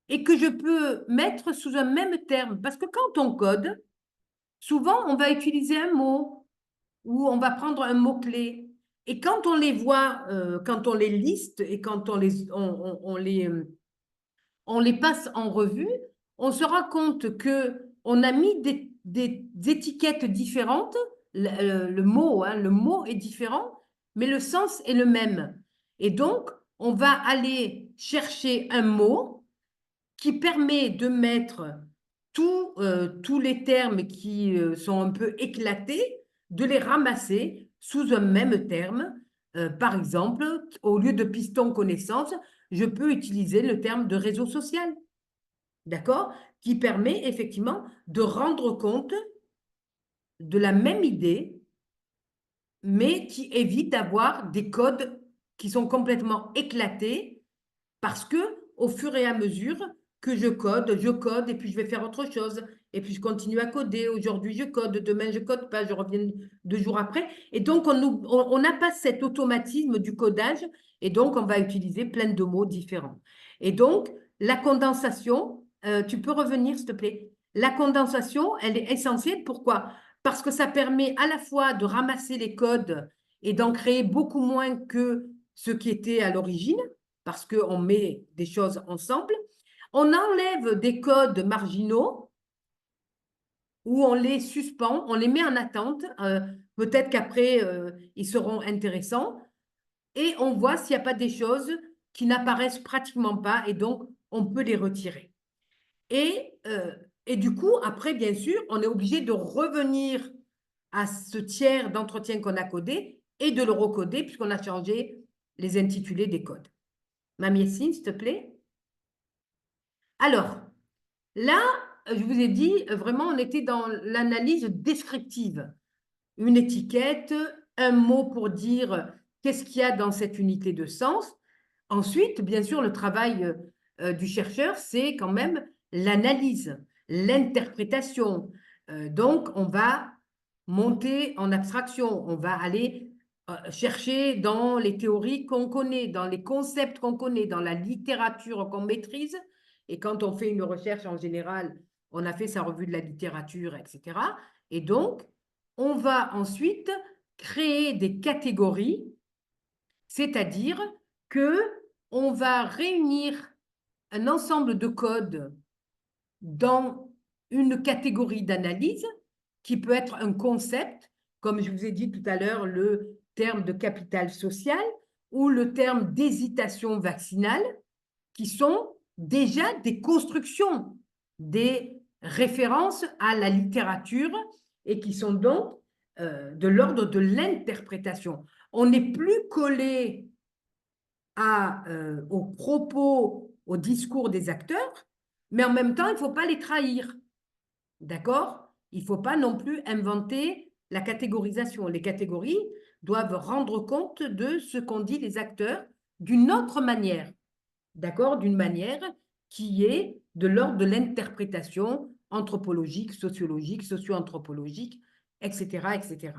et que je peux mettre sous un même terme. Parce que quand on code, souvent on va utiliser un mot ou on va prendre un mot-clé. Et quand on les voit, quand on les liste et quand on les passe en revue, on se rend compte qu'on a mis des étiquettes différentes. Le mot, hein, le mot est différent, mais le sens est le même. Et donc, on va aller chercher un mot qui permet de mettre tous les termes qui sont un peu éclatés, de les ramasser sous un même terme. Par exemple, au lieu de piston connaissance, je peux utiliser le terme de réseau social, d'accord? Qui permet effectivement de rendre compte de la même idée, mais qui évite d'avoir des codes qui sont complètement éclatés parce que au fur et à mesure que je code et puis je vais faire autre chose. Et puis je continue à coder. Aujourd'hui, je code. Demain, je code pas. Je reviens 2 jours après. Et donc, on n'a pas cet automatisme du codage. Et donc, on va utiliser plein de mots différents. Et donc, la condensation, tu peux revenir, s'il te plaît. La condensation, elle est essentielle. Pourquoi? Parce que ça permet à la fois de ramasser les codes et d'en créer beaucoup moins que ce qui était à l'origine, parce qu'on met des choses ensemble. On enlève des codes marginaux ou on les suspend, on les met en attente. Peut-être qu'après, ils seront intéressants. Et on voit s'il n'y a pas des choses qui n'apparaissent pratiquement pas et donc on peut les retirer. Et du coup, après, bien sûr, on est obligé de revenir à ce tiers d'entretien qu'on a codé et de le recoder puisqu'on a changé les intitulés des codes. Mamie Essine, s'il te plaît. Alors, là, je vous ai dit, vraiment, on était dans l'analyse descriptive. Une étiquette, un mot pour dire qu'est-ce qu'il y a dans cette unité de sens. Ensuite, bien sûr, le travail du chercheur, c'est quand même l'analyse, l'interprétation. Donc, on va monter en abstraction, on va aller chercher dans les théories qu'on connaît, dans les concepts qu'on connaît, dans la littérature qu'on maîtrise. Et quand on fait une recherche en général, on a fait sa revue de la littérature, etc. Et donc, on va ensuite créer des catégories, c'est-à-dire que on va réunir un ensemble de codes dans une catégorie d'analyse qui peut être un concept, comme je vous ai dit tout à l'heure, le terme de capital social ou le terme d'hésitation vaccinale, qui sont déjà des constructions, des références à la littérature et qui sont donc de l'ordre de l'interprétation. On n'est plus collé aux propos, au discours des acteurs, mais en même temps, il ne faut pas les trahir. D'accord? Il ne faut pas non plus inventer la catégorisation. Les catégories doivent rendre compte de ce qu'ont dit les acteurs d'une autre manière. D'accord? D'une manière qui est de l'ordre de l'interprétation anthropologique, sociologique, socio-anthropologique, etc., etc.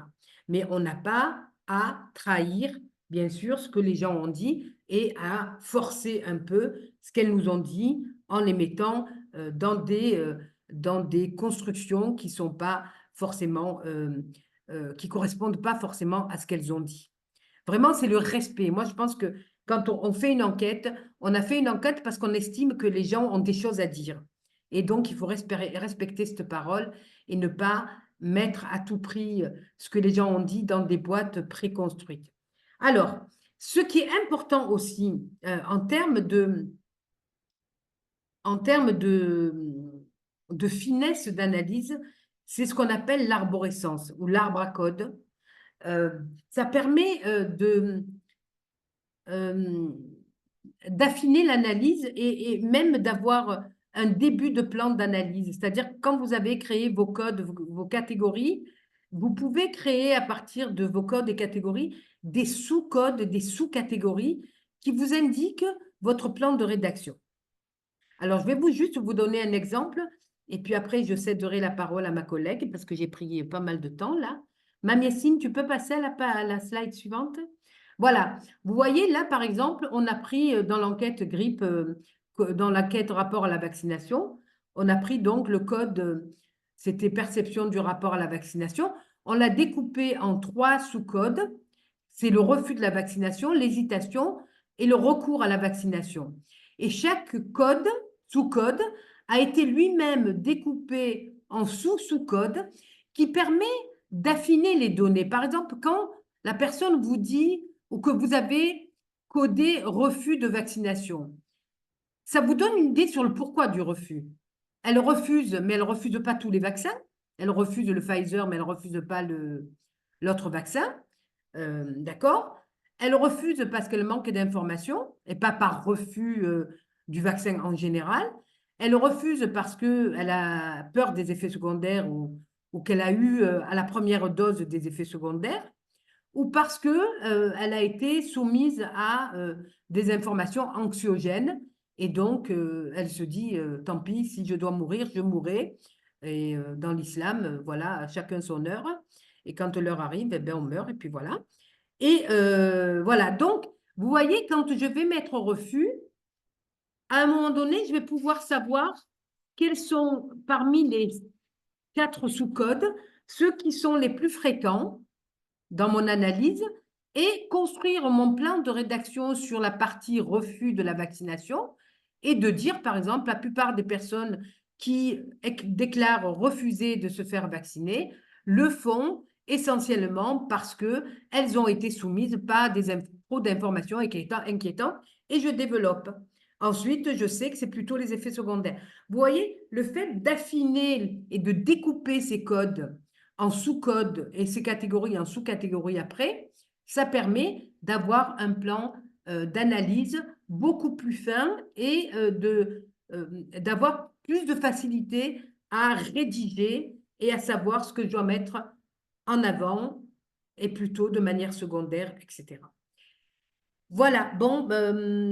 Mais on n'a pas à trahir, bien sûr, ce que les gens ont dit et à forcer un peu ce qu'elles nous ont dit en les mettant dans des constructions qui sont pas forcément, qui correspondent pas forcément à ce qu'elles ont dit. Vraiment, c'est le respect. Moi, je pense que quand on fait une enquête, on a fait une enquête parce qu'on estime que les gens ont des choses à dire. Et donc, il faut respecter cette parole et ne pas mettre à tout prix ce que les gens ont dit dans des boîtes préconstruites. Alors, ce qui est important aussi en termes de finesse d'analyse, c'est ce qu'on appelle l'arborescence ou l'arbre à code. Ça permet d'affiner l'analyse et même d'avoir un début de plan d'analyse. C'est-à-dire quand vous avez créé vos codes, vos catégories, vous pouvez créer à partir de vos codes et catégories des sous-codes, des sous-catégories qui vous indiquent votre plan de rédaction. Alors, je vais juste vous donner un exemple et puis après, je céderai la parole à ma collègue parce que j'ai pris pas mal de temps là. Mamiessine, tu peux passer à la slide suivante? Voilà, vous voyez là, par exemple, on a pris dans l'enquête grippe, dans l'enquête rapport à la vaccination, on a pris donc le code, c'était perception du rapport à la vaccination. On l'a découpé en 3 sous-codes. C'est le refus de la vaccination, l'hésitation et le recours à la vaccination. Et chaque code, sous-code, a été lui-même découpé en sous-sous-code qui permet d'affiner les données. Par exemple, quand la personne vous dit ou que vous avez codé refus de vaccination, ça vous donne une idée sur le pourquoi du refus. Elle refuse, mais elle ne refuse pas tous les vaccins. Elle refuse le Pfizer, mais elle ne refuse pas l'autre vaccin. D'accord? Elle refuse parce qu'elle manque d'informations et pas par refus du vaccin en général. Elle refuse parce qu'elle a peur des effets secondaires ou qu'elle a eu à la première dose des effets secondaires ou parce qu'elle a été soumise à des informations anxiogènes et donc elle se dit tant pis, si je dois mourir, je mourrai. Et dans l'islam, voilà, chacun son heure. Et quand l'heure arrive, eh bien, on meurt et puis voilà. Et voilà, donc, vous voyez, quand je vais mettre au refus, à un moment donné, je vais pouvoir savoir quels sont, parmi les 4 sous-codes, ceux qui sont les plus fréquents dans mon analyse et construire mon plan de rédaction sur la partie refus de la vaccination et de dire, par exemple, la plupart des personnes qui déclarent refuser de se faire vacciner le font essentiellement parce qu'elles ont été soumises par trop d'informations inquiétantes et je développe. Ensuite, je sais que c'est plutôt les effets secondaires. Vous voyez, le fait d'affiner et de découper ces codes en sous-codes et ces catégories en sous-catégories après, ça permet d'avoir un plan d'analyse beaucoup plus fin et d'avoir plus de facilité à rédiger et à savoir ce que je dois mettre en avant et plutôt de manière secondaire, etc. Voilà, bon,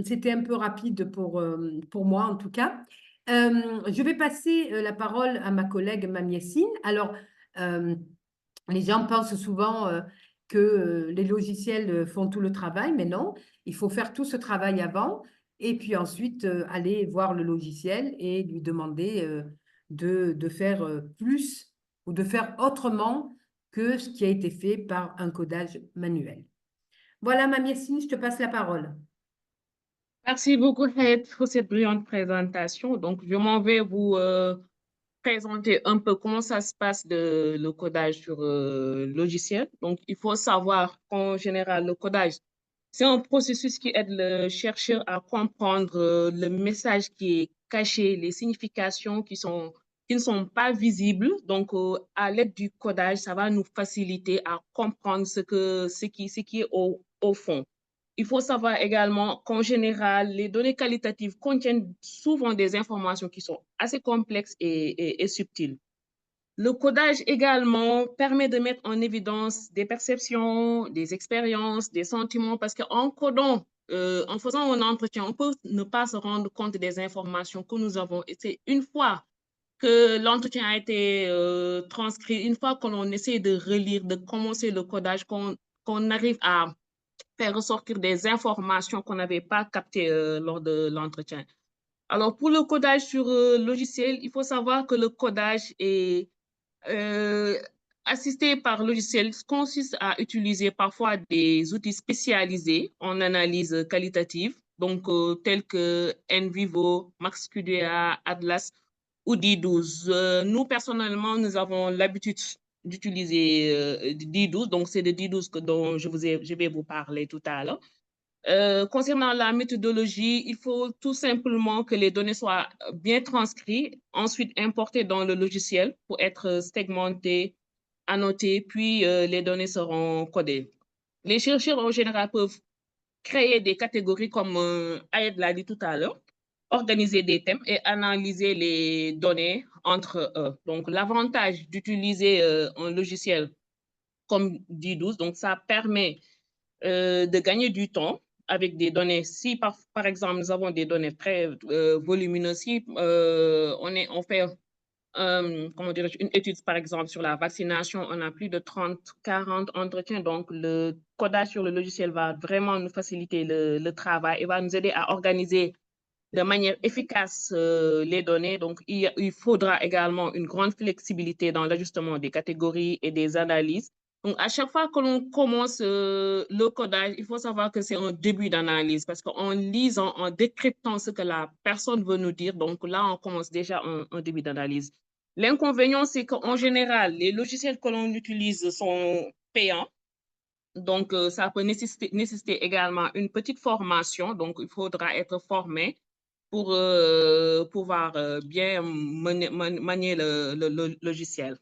c'était un peu rapide pour moi en tout cas. Je vais passer la parole à ma collègue Mamiessine. Alors, les gens pensent souvent que les logiciels font tout le travail, mais non, il faut faire tout ce travail avant et puis ensuite aller voir le logiciel et lui demander de faire plus ou de faire autrement que ce qui a été fait par un codage manuel. Voilà, Mamiessine, je te passe la parole. Merci beaucoup, Hayet, pour cette brillante présentation. Donc, je m'en vais vous présenter un peu comment ça se passe le codage sur logiciel. Donc, il faut savoir qu'en général, le codage, c'est un processus qui aide le chercheur à comprendre le message qui est caché, les significations qui ne sont pas visibles. Donc, à l'aide du codage, ça va nous faciliter à comprendre ce qui est au fond. Il faut savoir également qu'en général, les données qualitatives contiennent souvent des informations qui sont assez complexes et subtiles. Le codage également permet de mettre en évidence des perceptions, des expériences, des sentiments, parce qu'en codant, en faisant un entretien, on peut ne pas se rendre compte des informations que nous avons. Et c'est une fois que l'entretien a été transcrit, une fois qu'on essaie de relire, de commencer le codage, qu'on arrive à faire ressortir des informations qu'on n'avait pas captées lors de l'entretien. Alors, pour le codage sur logiciel, il faut savoir que le codage est assisté par logiciel consiste à utiliser parfois des outils spécialisés en analyse qualitative, donc tels que NVivo, MaxQDA, Atlas ou D12. Nous, personnellement, nous avons l'habitude d'utiliser D12, donc c'est de D12 dont je vais vous parler tout à l'heure. Concernant la méthodologie, il faut tout simplement que les données soient bien transcrites, ensuite importées dans le logiciel pour être segmentées, annotées, puis les données seront codées. Les chercheurs en général peuvent créer des catégories comme Ayed l'a dit tout à l'heure, organiser des thèmes et analyser les données entre eux. Donc, l'avantage d'utiliser un logiciel comme D12, donc ça permet de gagner du temps avec des données. Si par exemple, nous avons des données très volumineuses, si on fait comment dirais-je, une étude, par exemple, sur la vaccination, on a plus de 30, 40 entretiens. Donc, le codage sur le logiciel va vraiment nous faciliter le travail et va nous aider à organiser de manière efficace les données. Donc, il faudra également une grande flexibilité dans l'ajustement des catégories et des analyses. Donc, à chaque fois que l'on commence le codage, il faut savoir que c'est un début d'analyse parce qu'en lisant, en décryptant ce que la personne veut nous dire, donc là, on commence déjà un début d'analyse. L'inconvénient, c'est qu'en général, les logiciels que l'on utilise sont payants. Donc, ça peut nécessiter également une petite formation. Donc, il faudra être formé pour pouvoir bien manier le logiciel.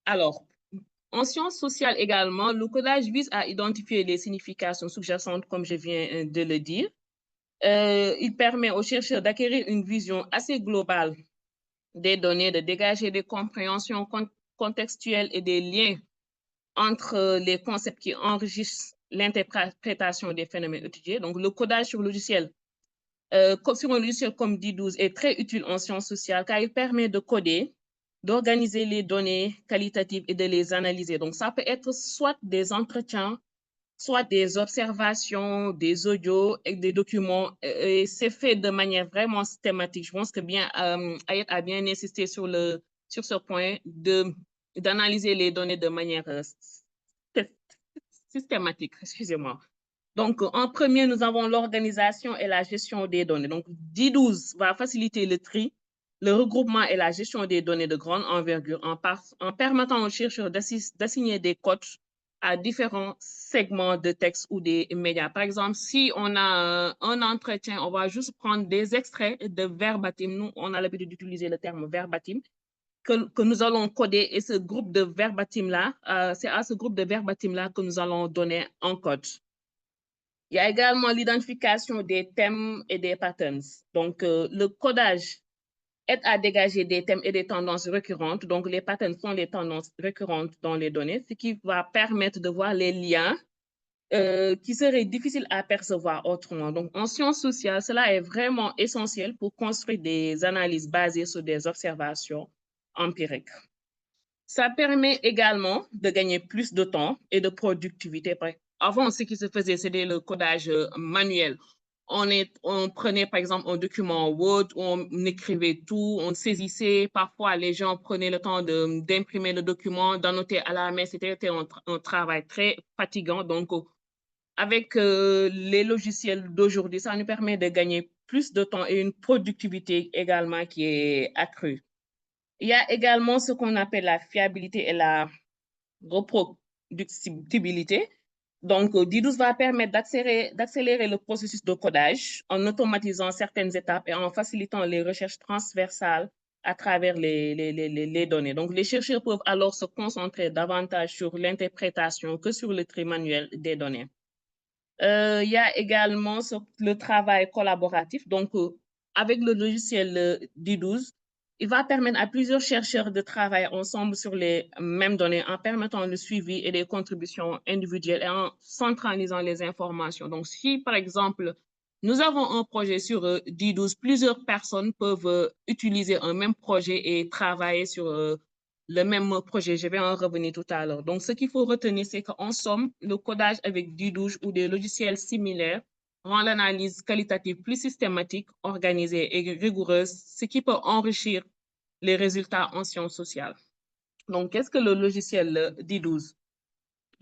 Alors, en sciences sociales également, le codage vise à identifier les significations sous-jacentes, comme je viens de le dire. Il permet aux chercheurs d'acquérir une vision assez globale des données, de dégager des compréhensions contextuelles et des liens entre les concepts qui enrichissent l'interprétation des phénomènes étudiés. Donc, le codage sur logiciel, sur un logiciel comme D12 est très utile en sciences sociales car il permet de coder, d'organiser les données qualitatives et de les analyser. Donc, ça peut être soit des entretiens, soit des observations, des audios et des documents. Et c'est fait de manière vraiment systématique. Je pense que Ayed a bien insisté sur ce point d'analyser les données de manière systématique. Excusez-moi. Donc, en premier, nous avons l'organisation et la gestion des données. Donc, D12 va faciliter le tri, le regroupement et la gestion des données de grande envergure en permettant aux chercheurs d'assigner des codes à différents segments de texte ou des médias. Par exemple, si on a un entretien, on va juste prendre des extraits de verbatim. Nous, on a l'habitude d'utiliser le terme verbatim que nous allons coder et ce groupe de verbatim-là, c'est à ce groupe de verbatim-là que nous allons donner un code. Il y a également l'identification des thèmes et des patterns. Donc, le codage aide à dégager des thèmes et des tendances récurrentes. Donc, les patterns sont les tendances récurrentes dans les données, ce qui va permettre de voir les liens qui seraient difficiles à percevoir autrement. Donc, en sciences sociales, cela est vraiment essentiel pour construire des analyses basées sur des observations empiriques. Ça permet également de gagner plus de temps et de productivité. Avant, ce qui se faisait, c'était le codage manuel. On prenait, par exemple, un document Word, on écrivait tout, on saisissait. Parfois, les gens prenaient le temps d'imprimer le document, d'annoter à la main. C'était un travail très fatigant. Donc, avec les logiciels d'aujourd'hui, ça nous permet de gagner plus de temps et une productivité également qui est accrue. Il y a également ce qu'on appelle la fiabilité et la reproductibilité. Donc, D12 va permettre d'accélérer le processus de codage en automatisant certaines étapes et en facilitant les recherches transversales à travers les données. Donc, les chercheurs peuvent alors se concentrer davantage sur l'interprétation que sur le tri manuel des données. Il y a également le travail collaboratif. Donc, avec le logiciel D12, il va permettre à plusieurs chercheurs de travailler ensemble sur les mêmes données en permettant le suivi et des contributions individuelles et en centralisant les informations. Donc, si, par exemple, nous avons un projet sur D12. Plusieurs personnes peuvent utiliser un même projet et travailler sur le même projet. Je vais en revenir tout à l'heure. Donc, ce qu'il faut retenir, c'est qu'en somme, le codage avec D12 ou des logiciels similaires rend l'analyse qualitative plus systématique, organisée et rigoureuse, ce qui peut enrichir les résultats en sciences sociales. Donc, qu'est-ce que le logiciel D12?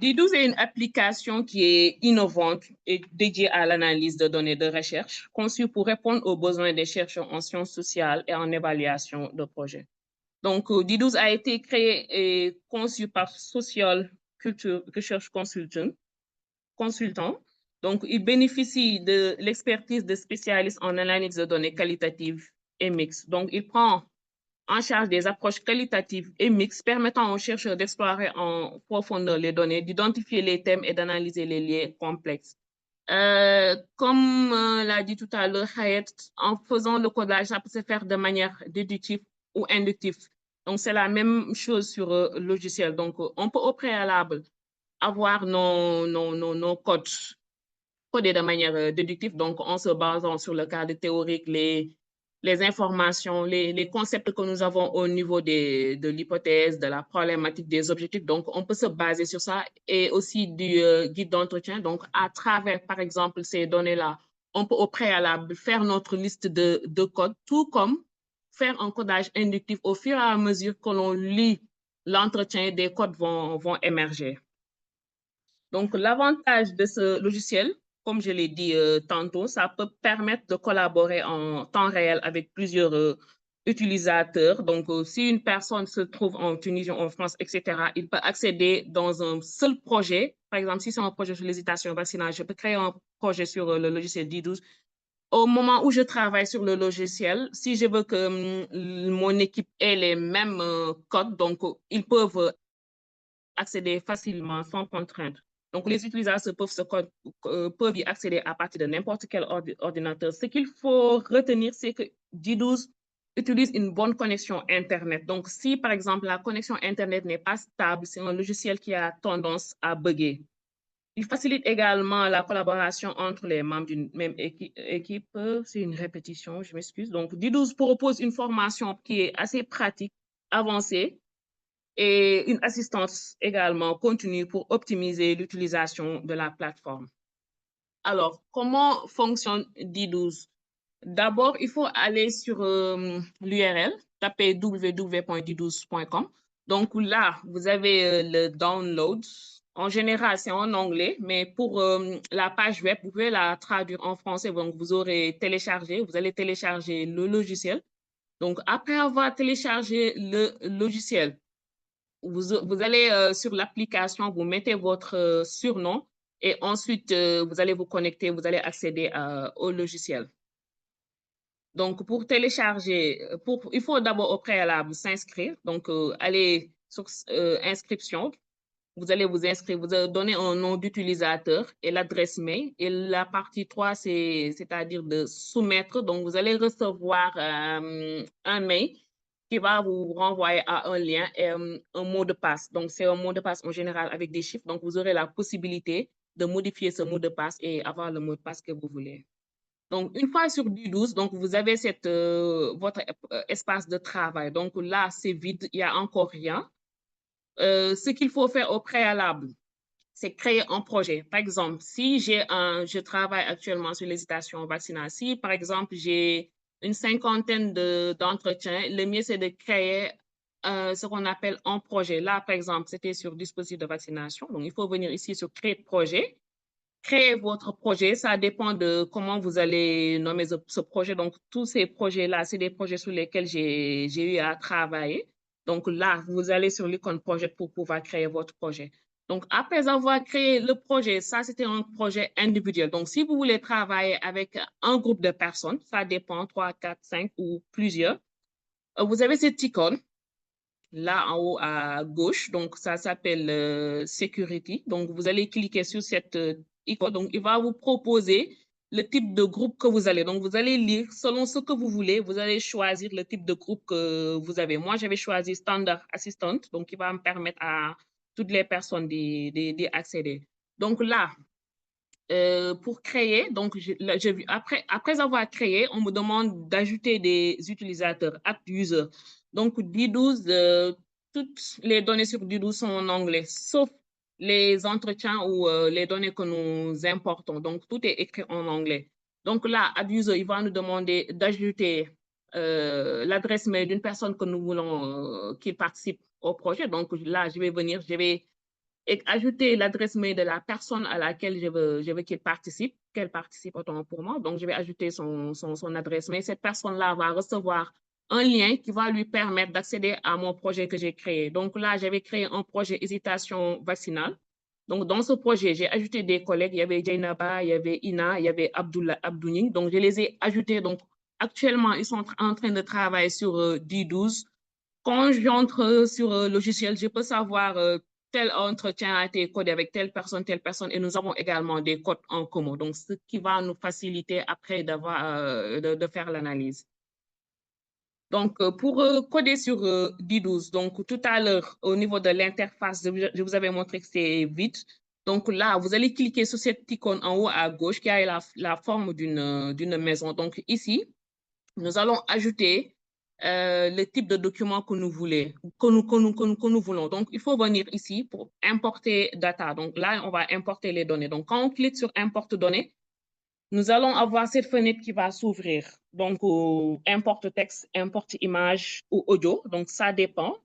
D12 est une application qui est innovante et dédiée à l'analyse de données de recherche, conçue pour répondre aux besoins des chercheurs en sciences sociales et en évaluation de projets. Donc, D12 a été créé et conçu par Social Culture Research Consultant. Donc, il bénéficie de l'expertise de spécialistes en analyse de données qualitatives et mixtes. Donc, il prend en charge des approches qualitatives et mixtes permettant aux chercheurs d'explorer en profondeur les données, d'identifier les thèmes et d'analyser les liens complexes. Comme l'a dit tout à l'heure Hayat, en faisant le codage, ça peut se faire de manière déductive ou inductive. Donc, c'est la même chose sur le logiciel. Donc, on peut au préalable avoir nos codes codés de manière déductive, donc en se basant sur le cadre théorique, les informations, les concepts que nous avons au niveau de l'hypothèse, de la problématique, des objectifs. Donc, on peut se baser sur ça et aussi du guide d'entretien. Donc, à travers, par exemple, ces données-là, on peut au préalable faire notre liste de codes, tout comme faire un codage inductif au fur et à mesure que l'on lit l'entretien, des codes vont émerger. Donc, l'avantage de ce logiciel, comme je l'ai dit tantôt, ça peut permettre de collaborer en temps réel avec plusieurs utilisateurs. Donc, si une personne se trouve en Tunisie, en France, etc., il peut accéder dans un seul projet. Par exemple, si c'est un projet sur l'hésitation vaccinale, je peux créer un projet sur le logiciel D12. Au moment où je travaille sur le logiciel, si je veux que mon équipe ait les mêmes codes, donc ils peuvent accéder facilement sans contrainte. Donc, les utilisateurs peuvent y accéder à partir de n'importe quel ordinateur. Ce qu'il faut retenir, c'est que D12 utilise une bonne connexion Internet. Donc, si, par exemple, la connexion Internet n'est pas stable, c'est un logiciel qui a tendance à bugger. Il facilite également la collaboration entre les membres d'une même équipe. C'est une répétition, je m'excuse. Donc, D12 propose une formation qui est assez pratique, avancée, et une assistance également continue pour optimiser l'utilisation de la plateforme. Alors, comment fonctionne D12? D'abord, il faut aller sur l'URL, taper www.d12.com. Donc là, vous avez le download. En général, c'est en anglais, mais pour la page web, vous pouvez la traduire en français. Donc, vous allez télécharger le logiciel. Donc, après avoir téléchargé le logiciel, vous allez sur l'application, vous mettez votre surnom et ensuite, vous allez vous connecter, vous allez accéder au logiciel. Donc, pour télécharger, il faut d'abord au préalable s'inscrire. Donc, allez sur inscription. Vous allez vous inscrire, vous allez donner un nom d'utilisateur et l'adresse mail. Et la partie 3, c'est-à-dire de soumettre. Donc, vous allez recevoir un mail qui va vous renvoyer à un lien et un mot de passe. Donc, c'est un mot de passe en général avec des chiffres. Donc, vous aurez la possibilité de modifier ce mot de passe et avoir le mot de passe que vous voulez. Donc, une fois sur D12, donc vous avez votre espace de travail. Donc là, c'est vide, il n'y a encore rien. Ce qu'il faut faire au préalable, c'est créer un projet. Par exemple, si je travaille actuellement sur l'hésitation vaccinale, si par exemple, j'ai une cinquantaine d'entretiens, le mieux, c'est de créer ce qu'on appelle un projet. Là, par exemple, c'était sur dispositif de vaccination. Donc, il faut venir ici sur créer projet. Créer votre projet, ça dépend de comment vous allez nommer ce projet. Donc, tous ces projets-là, c'est des projets sur lesquels j'ai eu à travailler. Donc là, vous allez sur l'icône projet pour pouvoir créer votre projet. Donc, après avoir créé le projet, ça, c'était un projet individuel. Donc, si vous voulez travailler avec un groupe de personnes, ça dépend, 3, 4, 5 ou plusieurs, vous avez cette icône là en haut à gauche. Donc, ça s'appelle Security. Donc, vous allez cliquer sur cette icône. Donc, il va vous proposer le type de groupe que vous allez. Donc, vous allez lire selon ce que vous voulez. Vous allez choisir le type de groupe que vous avez. Moi, j'avais choisi Standard Assistant. Donc, il va me permettre à toutes les personnes d'y accéder. Donc, là, pour créer, donc après avoir créé, on me demande d'ajouter des utilisateurs, add user. Donc, D12, toutes les données sur D12 sont en anglais, sauf les entretiens ou les données que nous importons. Donc, tout est écrit en anglais. Donc là, add user, il va nous demander d'ajouter l'adresse mail d'une personne que nous voulons qu'il participe au projet. Donc là, je vais ajouter l'adresse mail de la personne à laquelle je veux qu'elle participe autant pour moi. Donc, je vais ajouter son adresse mail. Cette personne-là va recevoir un lien qui va lui permettre d'accéder à mon projet que j'ai créé. Donc là, j'avais créé un projet hésitation vaccinale. Donc, dans ce projet, j'ai ajouté des collègues. Il y avait Jainaba, il y avait Ina, il y avait Abdouning. Donc, je les ai ajoutés. Donc, actuellement, ils sont en train de travailler sur D12. Quand j'entre sur le logiciel, je peux savoir tel entretien a été codé avec telle personne, et nous avons également des codes en commun. Donc, ce qui va nous faciliter après de faire l'analyse. Donc, pour coder sur D12, donc tout à l'heure, au niveau de l'interface, je vous avais montré que c'est vite. Donc là, vous allez cliquer sur cette icône en haut à gauche qui a la forme d'une maison. Donc ici, nous allons ajouter le type de document que nous voulons. Donc, il faut venir ici pour importer data. Donc là, on va importer les données. Donc, quand on clique sur importe données, nous allons avoir cette fenêtre qui va s'ouvrir. Donc, importe texte, importe image ou audio. Donc, ça dépend.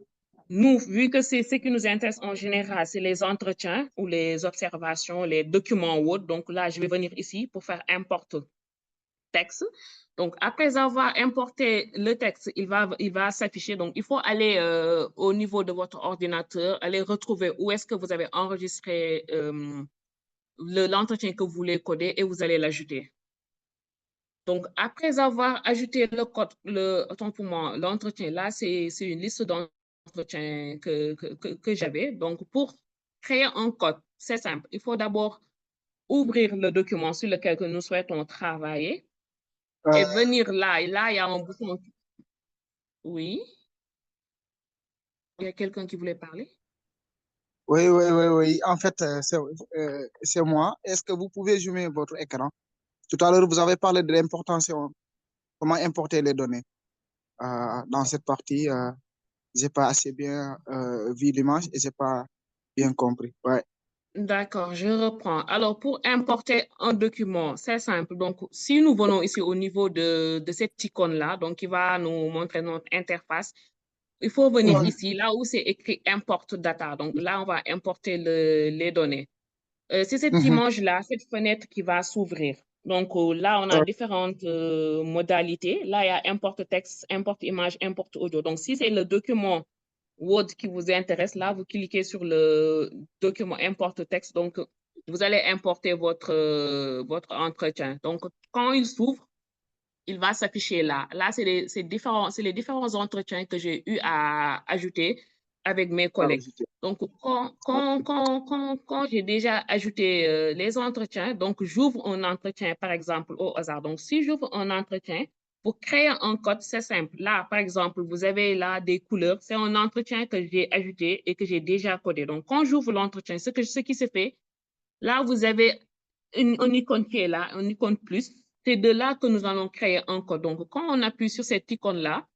Nous, vu que c'est ce qui nous intéresse en général, c'est les entretiens ou les observations, les documents Word. Donc là, je vais venir ici pour faire importe texte. Donc, après avoir importé le texte, il va s'afficher. Donc, il faut aller au niveau de votre ordinateur, aller retrouver où est-ce que vous avez enregistré l'entretien que vous voulez coder et vous allez l'ajouter. Donc, après avoir ajouté le code, l'entretien, là, c'est une liste d'entretiens que j'avais. Donc, pour créer un code, c'est simple. Il faut d'abord ouvrir le document sur lequel nous souhaitons travailler et venir là. Et là, il y a un bouton. Oui. Il y a quelqu'un qui voulait parler? Oui. En fait, c'est moi. Est-ce que vous pouvez zoomer votre écran? Tout à l'heure, vous avez parlé de l'importance, comment importer les données. Dans cette partie, je n'ai pas assez bien vu l'image et je n'ai pas bien compris. Ouais. D'accord, je reprends. Alors, pour importer un document, c'est simple. Donc, si nous venons ici au niveau de cette icône-là, donc qui va nous montrer notre interface, il faut venir ici, là où c'est écrit Import Data. Donc, là, on va importer les données. C'est cette image-là, cette fenêtre qui va s'ouvrir. Donc, là, on a différentes modalités. Là, il y a Import Texte, Import Image, Import Audio. Donc, si c'est le document Word qui vous intéresse, là, vous cliquez sur le document Import Texte. Donc, vous allez importer votre entretien. Donc, quand il s'ouvre, il va s'afficher là. Là, c'est les différents entretiens que j'ai eu à ajouter avec mes collègues. Donc, quand j'ai déjà ajouté les entretiens, donc j'ouvre un entretien, par exemple, au hasard. Donc, si j'ouvre un entretien, pour créer un code, c'est simple. Là, par exemple, vous avez là des couleurs. C'est un entretien que j'ai ajouté et que j'ai déjà codé. Donc, quand j'ouvre l'entretien, ce qui se fait, là, vous avez une icône qui est là, une icône plus. C'est de là que nous allons créer un code. Donc, quand on appuie sur cette icône-là,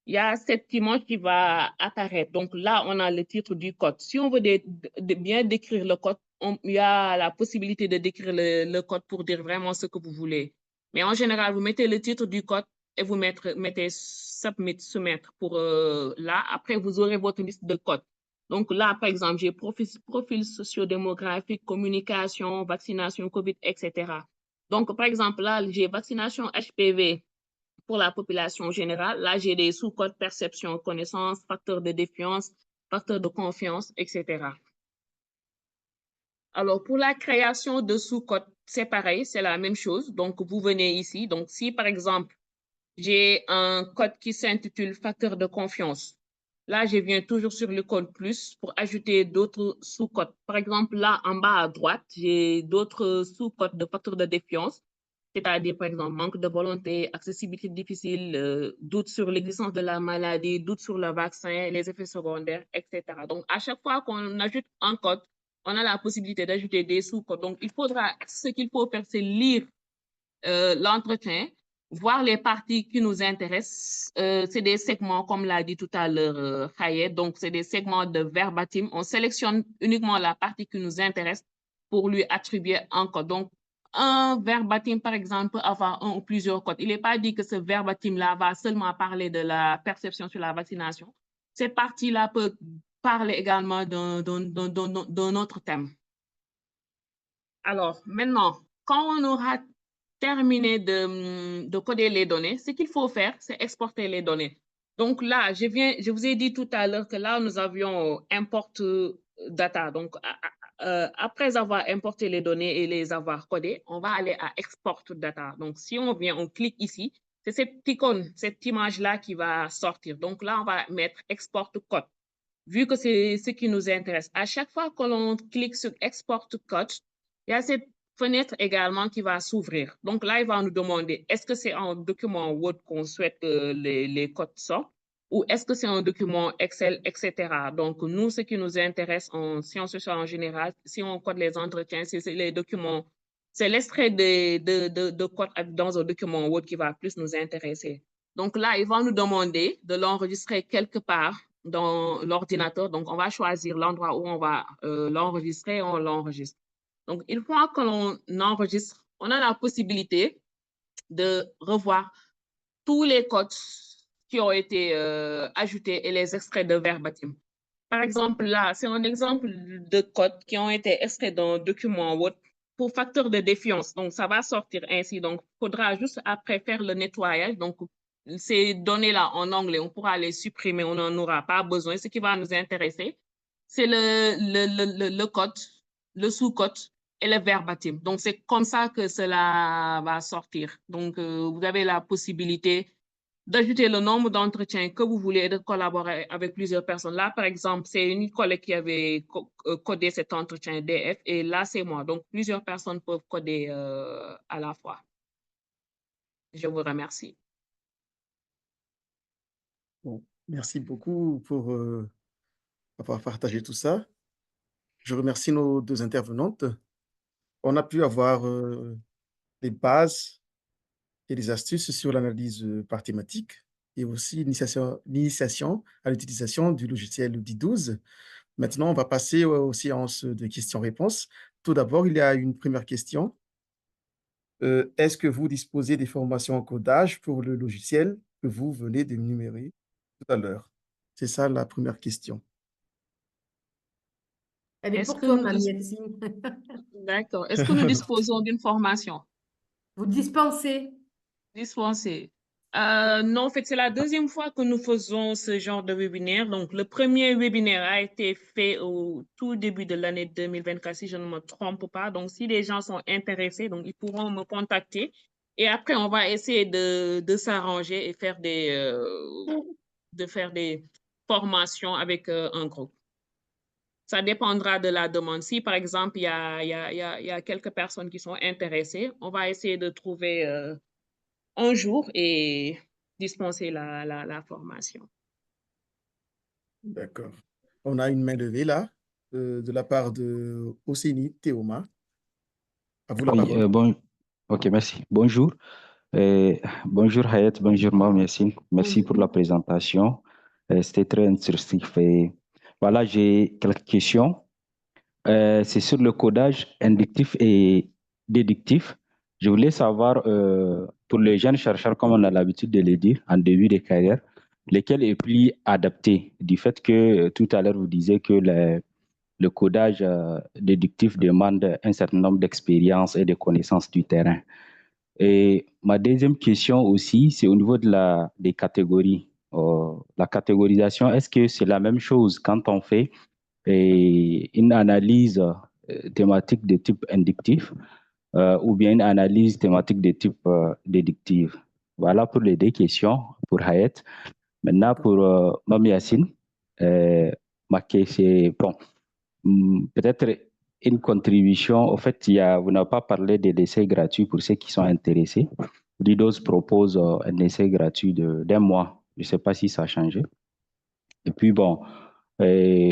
il y a cette image qui va apparaître. Donc, là, on a le titre du code. Si on veut bien décrire le code, il y a la possibilité de décrire le code pour dire vraiment ce que vous voulez. Mais en général, vous mettez le titre du code et vous mettez submit, soumettre pour là. Après, vous aurez votre liste de codes. Donc là, par exemple, j'ai profil sociodémographique, communication, vaccination, COVID, etc. Donc, par exemple, là, j'ai vaccination HPV pour la population générale. Là, j'ai des sous-codes perception, connaissance, facteur de défiance, facteur de confiance, etc. Alors, pour la création de sous-codes, c'est pareil, c'est la même chose. Donc, vous venez ici. Donc, si, par exemple, j'ai un code qui s'intitule facteur de confiance, là, je viens toujours sur le code plus pour ajouter d'autres sous-codes. Par exemple, là, en bas à droite, j'ai d'autres sous-codes de facteur de défiance, c'est-à-dire, par exemple, manque de volonté, accessibilité difficile, doute sur l'existence de la maladie, doute sur le vaccin, les effets secondaires, etc. Donc, à chaque fois qu'on ajoute un code, on a la possibilité d'ajouter des sous-codes. Donc, ce qu'il faut faire, c'est lire l'entretien, voir les parties qui nous intéressent. C'est des segments, comme l'a dit tout à l'heure Hayet, donc c'est des segments de verbatim. On sélectionne uniquement la partie qui nous intéresse pour lui attribuer un code. Donc, un verbatim, par exemple, peut avoir un ou plusieurs codes. Il n'est pas dit que ce verbatim-là va seulement parler de la perception sur la vaccination. Cette partie-là peut parler également d'un autre thème. Alors, maintenant, quand on aura terminé de coder les données, ce qu'il faut faire, c'est exporter les données. Donc là, je vous ai dit tout à l'heure que là, nous avions import data. Donc, après avoir importé les données et les avoir codées, on va aller à export data. Donc, si on vient, on clique ici, c'est cette icône, cette image-là qui va sortir. Donc là, on va mettre export code. Vu que c'est ce qui nous intéresse, à chaque fois que l'on clique sur export code, il y a cette fenêtre également qui va s'ouvrir. Donc là, il va nous demander, est-ce que c'est un document Word qu'on souhaite que les codes sortent ou est-ce que c'est un document Excel, etc. Donc, nous, ce qui nous intéresse en sciences sociales en général, si on code les entretiens, c'est les documents, c'est l'extrait de code dans un document Word qui va plus nous intéresser. Donc là, il va nous demander de l'enregistrer quelque part dans l'ordinateur. Donc, on va choisir l'endroit où on va l'enregistrer et on l'enregistre. Donc, une fois que l'on enregistre, on a la possibilité de revoir tous les codes qui ont été ajoutés et les extraits de verbatim. Par exemple, là, c'est un exemple de codes qui ont été extraits d'un document Word pour facteur de défiance. Donc, ça va sortir ainsi. Donc, il faudra juste après faire le nettoyage. Donc, ces données-là en anglais, on pourra les supprimer, on n'en aura pas besoin. Ce qui va nous intéresser, c'est le code, le sous-code et le verbatim. Donc, c'est comme ça que cela va sortir. Donc, vous avez la possibilité d'ajouter le nombre d'entretiens que vous voulez et de collaborer avec plusieurs personnes. Là, par exemple, c'est une collègue qui avait codé cet entretien DF et là, c'est moi. Donc, plusieurs personnes peuvent coder à la fois. Je vous remercie. Bon, merci beaucoup pour avoir partagé tout ça. Je remercie nos deux intervenantes. On a pu avoir des bases et des astuces sur l'analyse par thématique et aussi l'initiation à l'utilisation du logiciel Audi 12. Maintenant, on va passer aux séances de questions-réponses. Tout d'abord, il y a une première question. Est-ce que vous disposez des formations en codage pour le logiciel que vous venez d'énumérer tout à l'heure? C'est ça la première question. Elle est Est-ce pour que toi, nous mamie dis- Elsine. D'accord. Est-ce que nous disposons d'une formation Vous dispensez. dispensée? Non, en fait, c'est la deuxième fois que nous faisons ce genre de webinaire. Donc, le premier webinaire a été fait au tout début de l'année 2024, si je ne me trompe pas. Donc, si les gens sont intéressés, donc, ils pourront me contacter. Et après, on va essayer de s'arranger et faire de faire des formations avec un groupe. Ça dépendra de la demande. Si, par exemple, il y a quelques personnes qui sont intéressées, on va essayer de trouver un jour et dispenser la formation. D'accord. On a une main levée là, de la part de Oseni Théoma. À vous la Oui, parole. ok, merci. Bonjour. Bonjour Hayat, bonjour Mam Yassine. Merci pour la présentation. C'était très instructif. Et voilà, j'ai quelques questions. C'est sur le codage inductif et déductif. Je voulais savoir, pour les jeunes chercheurs, comme on a l'habitude de le dire en début de carrière, lequel est plus adapté du fait que tout à l'heure vous disiez que le codage déductif demande un certain nombre d'expériences et de connaissances du terrain. Et ma deuxième question aussi, c'est au niveau des catégories. La catégorisation, est-ce que c'est la même chose quand on fait une analyse thématique de type inductif ou bien une analyse thématique de type déductif? Voilà pour les deux questions pour Hayat. Maintenant, pour Mam Yassine, ma question, bon, peut-être une contribution. Au fait, vous n'avez pas parlé des essais gratuits pour ceux qui sont intéressés. Didos propose un essai gratuit d'un mois. Je ne sais pas si ça a changé. Et puis, bon,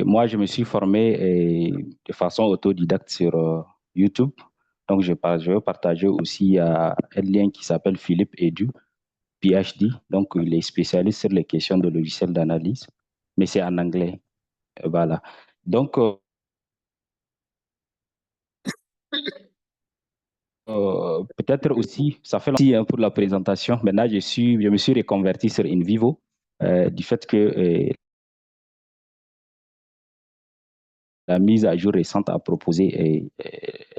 Moi, je me suis formé de façon autodidacte sur YouTube. Donc, je vais partager aussi un lien qui s'appelle Philippe Edu, PhD. Donc, il est spécialiste sur les questions de logiciels d'analyse, mais c'est en anglais. Voilà. Donc, peut-être aussi, ça fait longtemps pour la présentation. Maintenant, je me suis reconverti sur InVivo du fait que la mise à jour récente a proposé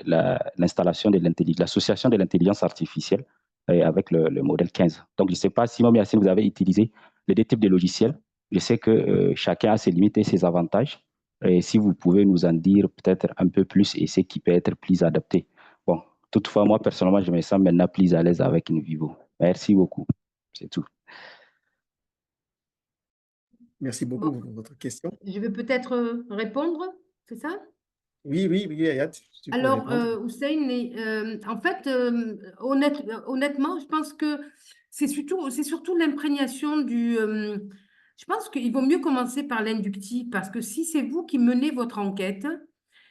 l'installation de l'association de l'intelligence artificielle avec le modèle 15. Donc, je ne sais pas si, Mme Yassine, vous avez utilisé les deux types de logiciels. Je sais que chacun a ses limites et ses avantages. Et si vous pouvez nous en dire peut-être un peu plus et ce qui peut être plus adapté. Bon, toutefois, moi, personnellement, je me sens maintenant plus à l'aise avec InVivo. Merci beaucoup. C'est tout. Merci beaucoup pour votre question. Je vais peut-être répondre, c'est ça? Oui, Hayat, tu peux Alors, répondre. Hussein, en fait, honnêtement, je pense que c'est surtout l'imprégnation je pense qu'il vaut mieux commencer par l'inductif parce que si c'est vous qui menez votre enquête,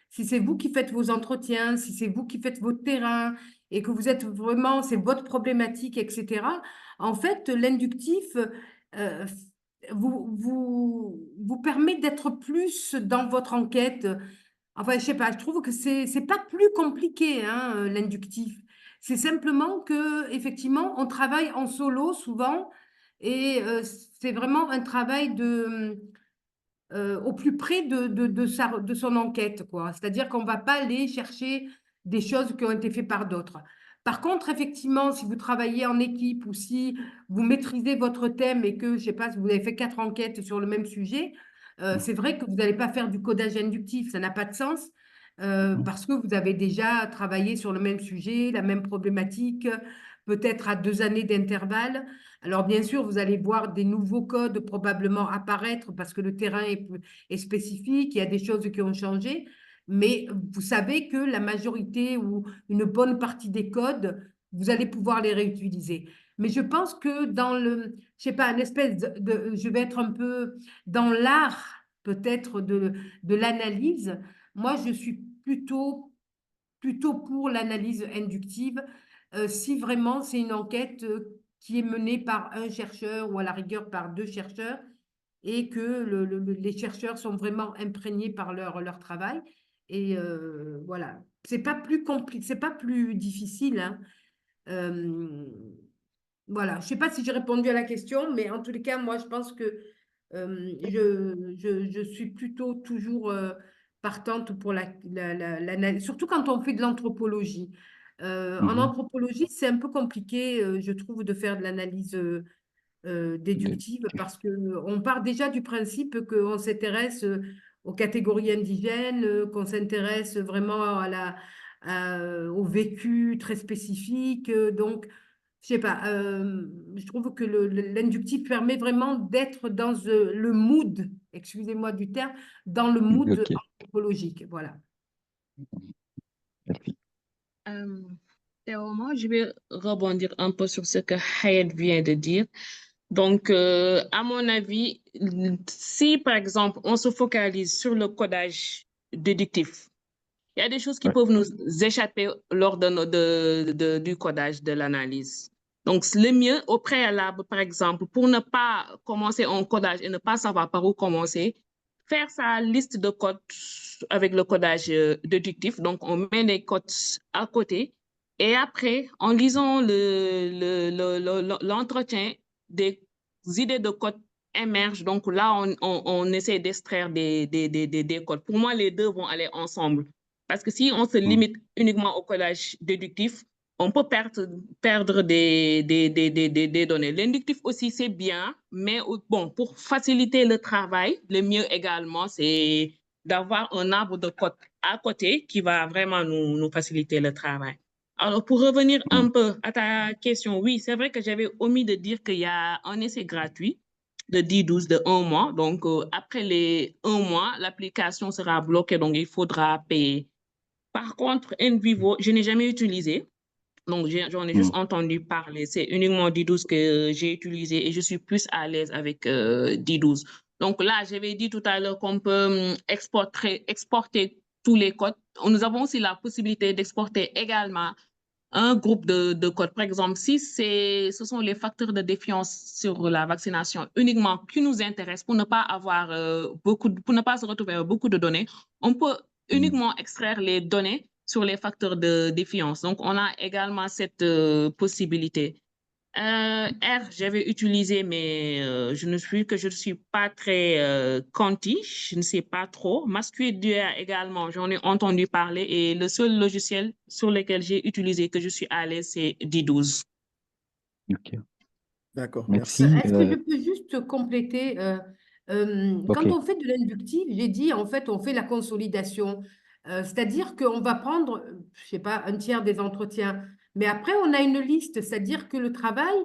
si c'est vous qui faites vos entretiens, si c'est vous qui faites votre terrain et que vous êtes vraiment, c'est votre problématique, etc., en fait, l'inductif euh, vous permet d'être plus dans votre enquête. Enfin, je sais pas, je trouve que c'est pas plus compliqué, hein, l'inductif. C'est simplement que, effectivement, on travaille en solo souvent et c'est vraiment un travail au plus près de son enquête, quoi. C'est-à-dire qu'on ne va pas aller chercher des choses qui ont été faites par d'autres. Par contre, effectivement, si vous travaillez en équipe ou si vous maîtrisez votre thème et que, je sais pas, si vous avez fait 4 enquêtes sur le même sujet, c'est vrai que vous n'allez pas faire du codage inductif, ça n'a pas de sens parce que vous avez déjà travaillé sur le même sujet, la même problématique, peut-être à 2 années d'intervalle. Alors, bien sûr, vous allez voir des nouveaux codes probablement apparaître parce que le terrain est spécifique, il y a des choses qui ont changé, mais vous savez que la majorité ou une bonne partie des codes, vous allez pouvoir les réutiliser. Mais je pense que dans je sais pas, une espèce je vais être un peu dans l'art peut-être de l'analyse. Moi, je suis plutôt pour l'analyse inductive si vraiment c'est une enquête qui est menée par un chercheur ou à la rigueur par 2 chercheurs et que les chercheurs sont vraiment imprégnés par leur travail. Et voilà, c'est pas plus compliqué, c'est pas plus difficile, hein. Voilà, je sais pas si j'ai répondu à la question, mais en tous les cas, moi, je pense que je suis plutôt toujours partante pour l'analyse, surtout quand on fait de l'anthropologie. En anthropologie, c'est un peu compliqué, je trouve, de faire de l'analyse déductive parce qu'on part déjà du principe qu'on s'intéresse aux catégories indigènes, qu'on s'intéresse vraiment au vécu très spécifique. Donc, je sais pas, je trouve que l'inductif permet vraiment d'être dans le mood, excusez-moi du terme, dans le mood anthropologique. Voilà. Merci. Théo, je vais rebondir un peu sur ce que Hayat vient de dire. Donc, à mon avis, si par exemple, on se focalise sur le codage déductif, il y a des choses qui peuvent nous échapper lors du codage de l'analyse. Donc, le mieux au préalable, par exemple, pour ne pas commencer un codage et ne pas savoir par où commencer, faire sa liste de codes avec le codage déductif. Donc, on met les codes à côté et après, en lisant l'entretien, des idées de code émergent. Donc là, on essaie d'extraire des codes. Pour moi, les deux vont aller ensemble. Parce que si on se limite uniquement au codage déductif, on peut perdre des données. L'inductif aussi, c'est bien, mais bon, pour faciliter le travail, le mieux également, c'est d'avoir un arbre de code à côté qui va vraiment nous faciliter le travail. Alors, pour revenir un peu à ta question, oui, c'est vrai que j'avais omis de dire qu'il y a un essai gratuit de 10-12 de 1 mois. Donc, après les 1 mois, l'application sera bloquée, donc il faudra payer. Par contre, InVivo, je n'ai jamais utilisé. Donc, j'en ai juste entendu parler. C'est uniquement 10-12 que j'ai utilisé et je suis plus à l'aise avec 10-12. Donc là, j'avais dit tout à l'heure qu'on peut exporter tous les codes. Nous avons aussi la possibilité d'exporter également un groupe de codes. Par exemple, si ce sont les facteurs de défiance sur la vaccination uniquement qui nous intéressent pour ne pas avoir pour ne pas se retrouver avec beaucoup de données, on peut uniquement extraire les données sur les facteurs de défiance. Donc, on a également cette possibilité. R, j'avais utilisé, mais je ne suis pas très quanti, je ne sais pas trop. MassQDR également, j'en ai entendu parler et le seul logiciel sur lequel j'ai utilisé que je suis à l'aise, c'est D12. Ok, D'accord, merci. merci. Est-ce que je peux juste compléter Ok. quand on fait de l'inductif, j'ai dit, en fait, on fait la consolidation. C'est-à-dire qu'on va prendre, je sais pas, un tiers des entretiens. Mais après, on a une liste, c'est-à-dire que le travail,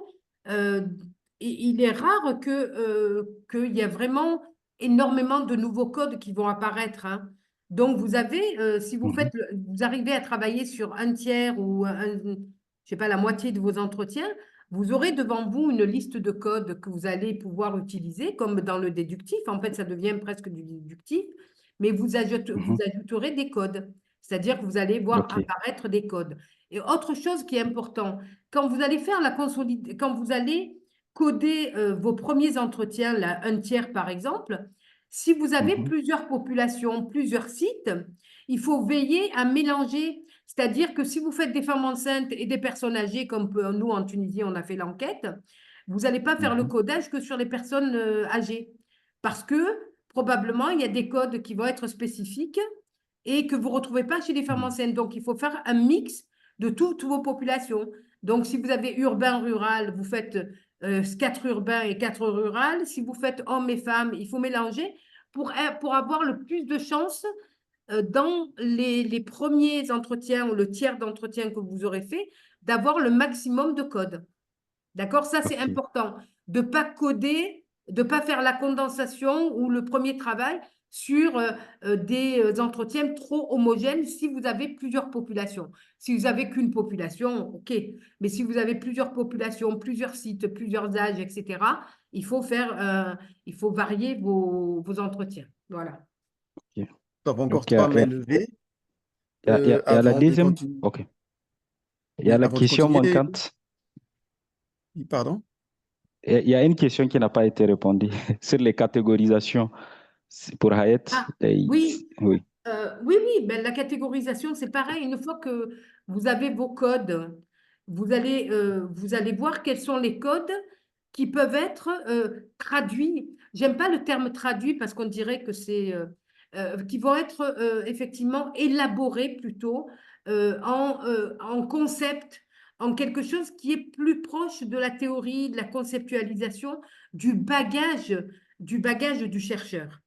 il est rare qu'il y a vraiment énormément de nouveaux codes qui vont apparaître, hein. Donc, vous avez, si vous faites, vous arrivez à travailler sur un tiers ou je sais pas, la moitié de vos entretiens, vous aurez devant vous une liste de codes que vous allez pouvoir utiliser, comme dans le déductif. En fait, ça devient presque du déductif, mais vous ajouterez des codes. C'est-à-dire que vous allez voir Ok. apparaître des codes. Et autre chose qui est important, quand vous allez faire la consolidation, quand vous allez coder vos premiers entretiens, là, un tiers par exemple, si vous avez plusieurs populations, plusieurs sites, il faut veiller à mélanger. C'est-à-dire que si vous faites des femmes enceintes et des personnes âgées, comme nous en Tunisie, on a fait l'enquête, vous n'allez pas faire le codage que sur les personnes âgées. Parce que probablement, il y a des codes qui vont être spécifiques et que vous ne retrouvez pas chez les femmes enceintes. Donc, il faut faire un mix de toutes vos populations. Donc, si vous avez urbain-rural, vous faites 4 urbains et 4 rurales. Si vous faites hommes et femmes, il faut mélanger pour avoir le plus de chances dans les premiers entretiens ou le tiers d'entretien que vous aurez fait, d'avoir le maximum de codes. D'accord? Ça, c'est important. De ne pas coder, de ne pas faire la condensation ou le premier travail sur des entretiens trop homogènes si vous avez plusieurs populations. Si vous n'avez qu'une population, OK. Mais si vous avez plusieurs populations, plusieurs sites, plusieurs âges, etc., il faut varier vos entretiens. Voilà. Nous avons encore Ok, 3 mains levées. il y a la Avant de deuxième. continuer, Ok. Il y a oui, la avant de question continuer, manquante. pardon? Il y a une question qui n'a pas été répondue sur les catégorisations. Pour Hayat. Ah, Oui. oui. Oui, ben, la catégorisation, c'est pareil. Une fois que vous avez vos codes, vous allez voir quels sont les codes qui peuvent être traduits. J'aime pas le terme traduit parce qu'on dirait que c'est qui vont être effectivement élaborés plutôt en concept, en quelque chose qui est plus proche de la théorie, de la conceptualisation, du bagage du chercheur.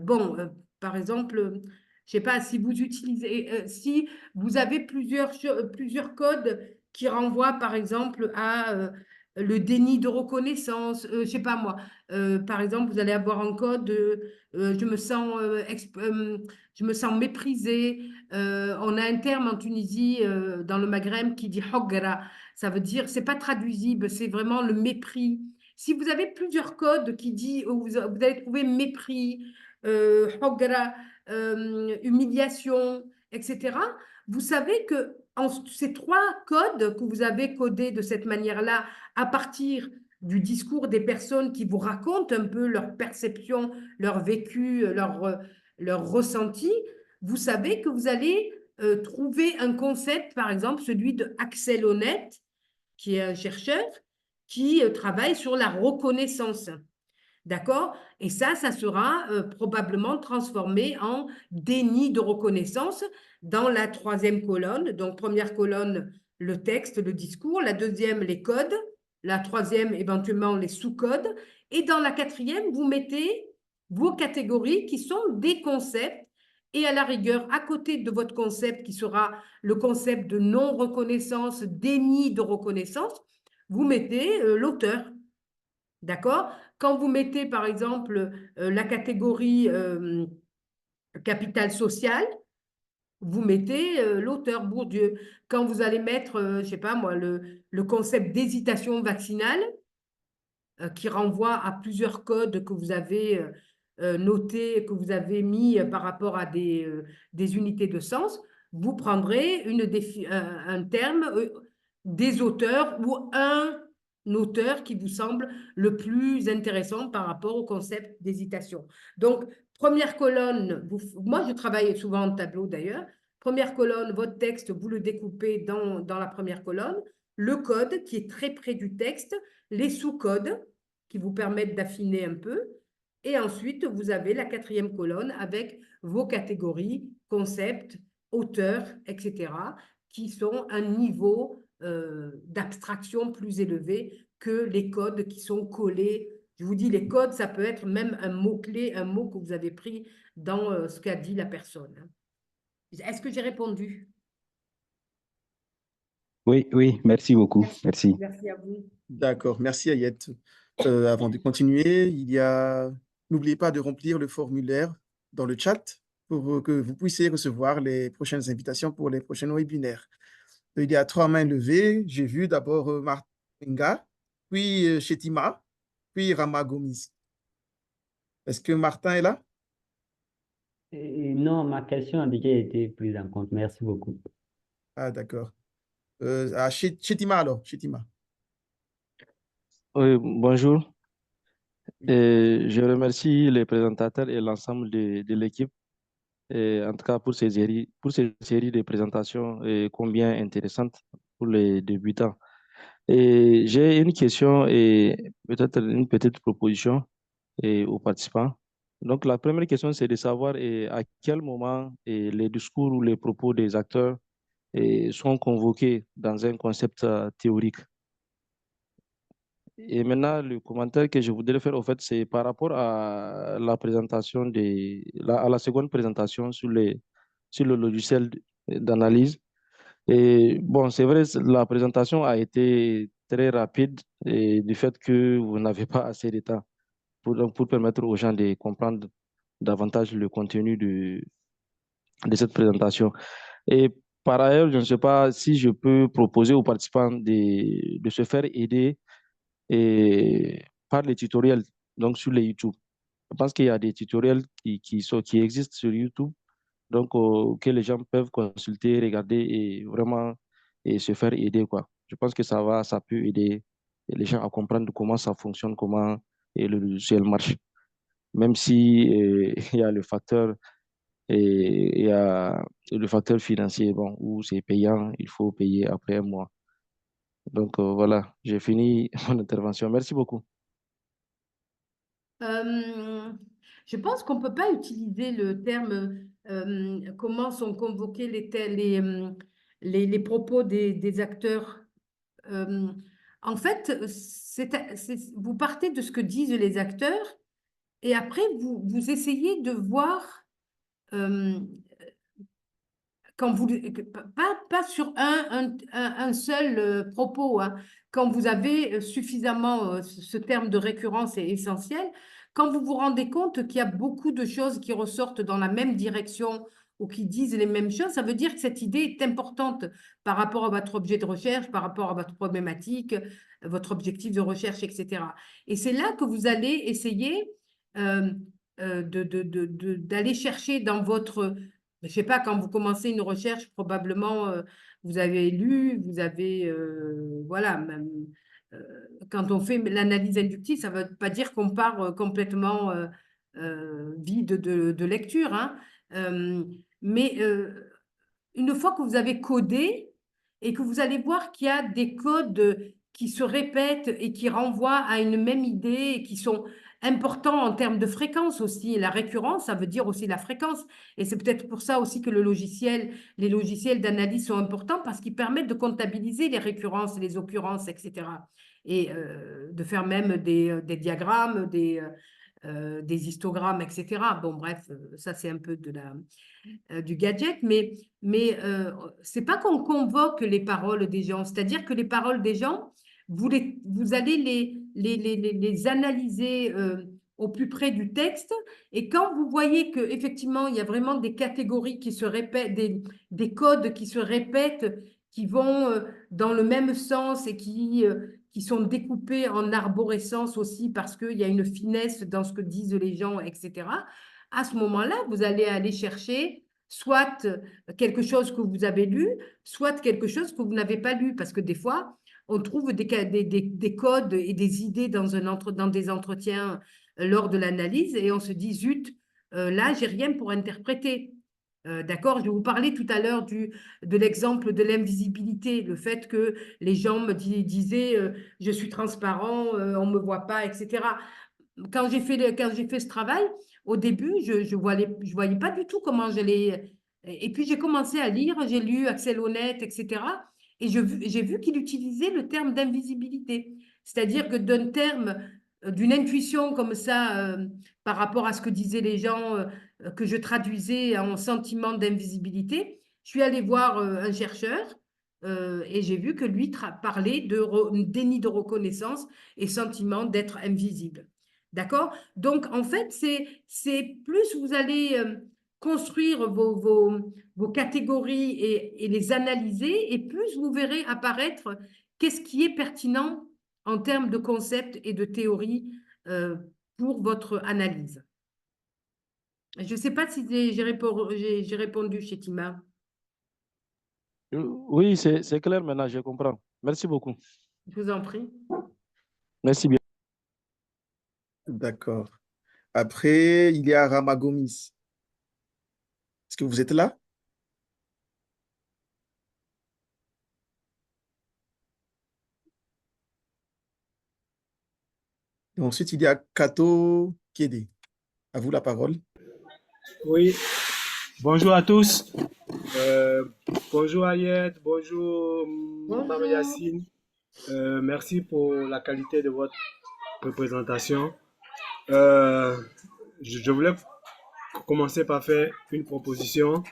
Bon, par exemple, je sais pas, si vous utilisez, si vous avez plusieurs codes qui renvoient, par exemple, à le déni de reconnaissance, je sais pas moi, par exemple, vous allez avoir un code, je me sens méprisée. On a un terme en Tunisie, dans le Maghreb, qui dit hogra. Ça veut dire, c'est pas traduisible, c'est vraiment le mépris. Si vous avez plusieurs codes qui disent, vous allez trouver mépris, hogra, humiliation, etc., vous savez que ces 3 codes que vous avez codés de cette manière-là, à partir du discours des personnes qui vous racontent un peu leur perception, leur vécu, leur ressenti, vous savez que vous allez trouver un concept, par exemple, celui de Axel Honneth, qui est un chercheur, qui travaille sur la reconnaissance. D'accord? Et ça sera probablement transformé en déni de reconnaissance dans la 3e colonne. Donc, première colonne, le texte, le discours. La 2e, les codes. La 3e, éventuellement, les sous-codes. Et dans la 4e, vous mettez vos catégories qui sont des concepts. Et à la rigueur, à côté de votre concept qui sera le concept de non-reconnaissance, déni de reconnaissance, vous mettez l'auteur. D'accord? Quand vous mettez, par exemple, la catégorie capital social, vous mettez l'auteur Bourdieu. Quand vous allez mettre, je ne sais pas moi, le concept d'hésitation vaccinale, qui renvoient à plusieurs codes que vous avez notés, que vous avez mis par rapport à des unités de sens, vous prendrez un terme, des auteurs ou un auteur qui vous semble le plus intéressant par rapport au concept d'hésitation. Donc, première colonne, moi je travaille souvent en tableau d'ailleurs. Première colonne, votre texte, vous le découpez dans la première colonne. Le code qui est très près du texte, les sous-codes qui vous permettent d'affiner un peu. Et ensuite, vous avez la quatrième colonne avec vos catégories, concepts, auteurs, etc., qui sont un niveau d'abstraction plus élevé que les codes qui sont collés. Je vous dis, les codes, ça peut être même un mot-clé, un mot que vous avez pris dans ce qu'a dit la personne. Est-ce que j'ai répondu? Oui, oui, merci beaucoup. Merci. Merci à vous. D'accord, merci Ayet. Avant de continuer, n'oubliez pas de remplir le formulaire dans le chat pour que vous puissiez recevoir les prochaines invitations pour les prochains webinaires. Il y a 3 mains levées. J'ai vu d'abord Martinga, puis Chetima, puis Rama Gomis. Est-ce que Martin est là? Non, ma question a déjà été prise en compte. Merci beaucoup. Ah, d'accord. Chetima alors, Chetima. Oui, bonjour. Je remercie les présentateurs et l'ensemble de l'équipe, en tout cas pour ces séries de présentations combien intéressantes pour les débutants. Et j'ai une question et peut-être une petite proposition aux participants. Donc, la première question, c'est de savoir à quel moment les discours ou les propos des acteurs sont convoqués dans un concept théorique. Et maintenant, le commentaire que je voudrais faire, au fait, c'est par rapport à la présentation à la seconde présentation sur le logiciel d'analyse. Et bon, c'est vrai, la présentation a été très rapide et du fait que vous n'avez pas assez de temps pour permettre aux gens de comprendre davantage le contenu de cette présentation. Et par ailleurs, je ne sais pas si je peux proposer aux participants de se faire aider par les tutoriels, donc sur les YouTube. Je pense qu'il y a des tutoriels qui existent sur YouTube, donc que les gens peuvent consulter, regarder et vraiment se faire aider, quoi. Je pense que ça peut aider les gens à comprendre comment ça fonctionne, comment le logiciel marche. Même si il y a le facteur il y a le facteur financier, bon, où c'est payant, il faut payer après un mois. Donc voilà, j'ai fini mon intervention. Merci beaucoup. Je pense qu'on ne peut pas utiliser le terme comment sont convoqués les propos des acteurs. En fait, vous partez de ce que disent les acteurs et après, vous essayez de voir pas sur un seul propos, hein. Quand vous avez suffisamment, ce terme de récurrence est essentiel, quand vous vous rendez compte qu'il y a beaucoup de choses qui ressortent dans la même direction ou qui disent les mêmes choses, ça veut dire que cette idée est importante par rapport à votre objet de recherche, par rapport à votre problématique, votre objectif de recherche, etc. Et c'est là que vous allez essayer d'aller chercher dans votre... Je ne sais pas, quand vous commencez une recherche, probablement, vous avez lu, vous avez, voilà, même, quand on fait l'analyse inductive, ça ne veut pas dire qu'on part complètement vide de lecture, hein. Mais une fois que vous avez codé et que vous allez voir qu'il y a des codes qui se répètent et qui renvoient à une même idée et qui sont importants en termes de fréquence aussi. Et la récurrence, ça veut dire aussi la fréquence. Et c'est peut-être pour ça aussi que les logiciels d'analyse sont importants parce qu'ils permettent de comptabiliser les récurrences, les occurrences, etc. Et de faire même des diagrammes, des histogrammes, etc. Bon, bref, ça c'est un peu du gadget, mais c'est pas qu'on convoque les paroles des gens, c'est-à-dire que les paroles des gens, vous allez les analyser au plus près du texte, et quand vous voyez qu'effectivement, il y a vraiment des catégories qui se répètent, des codes qui se répètent, qui vont dans le même sens et qui qui sont découpés en arborescence aussi parce qu'il y a une finesse dans ce que disent les gens, etc. À ce moment-là, vous allez aller chercher soit quelque chose que vous avez lu, soit quelque chose que vous n'avez pas lu, parce que des fois, on trouve des codes et des idées dans des entretiens lors de l'analyse et on se dit, zut, là, j'ai rien pour interpréter. D'accord, je vais vous parlais tout à l'heure de l'exemple de l'invisibilité, le fait que les gens me disaient je suis transparent, on ne me voit pas, etc. Quand j'ai fait ce travail, au début, je voyais pas du tout comment j'allais. Et puis j'ai commencé à lire, j'ai lu Axel Honneth, etc. Et j'ai vu qu'il utilisait le terme d'invisibilité. C'est-à-dire que d'un terme, d'une intuition comme ça, par rapport à ce que disaient les gens, que je traduisais en sentiment d'invisibilité, je suis allée voir un chercheur et j'ai vu que lui parlait de déni de reconnaissance et sentiment d'être invisible. D'accord? Donc, en fait, c'est plus vous allez construire vos catégories et les analyser, et plus vous verrez apparaître qu'est-ce qui est pertinent en termes de concepts et de théories pour votre analyse. Je ne sais pas si j'ai répondu, Chétima. Oui, c'est clair maintenant, je comprends. Merci beaucoup. Je vous en prie. Merci bien. D'accord. Après, il y a Rama Gomis. Est-ce que vous êtes là? Et ensuite, il y a Kato Kede. À vous la parole. Oui, bonjour à tous. Bonjour Ayette, bonjour Mme Yacine. Merci pour la qualité de votre présentation. Je voulais commencer par faire une proposition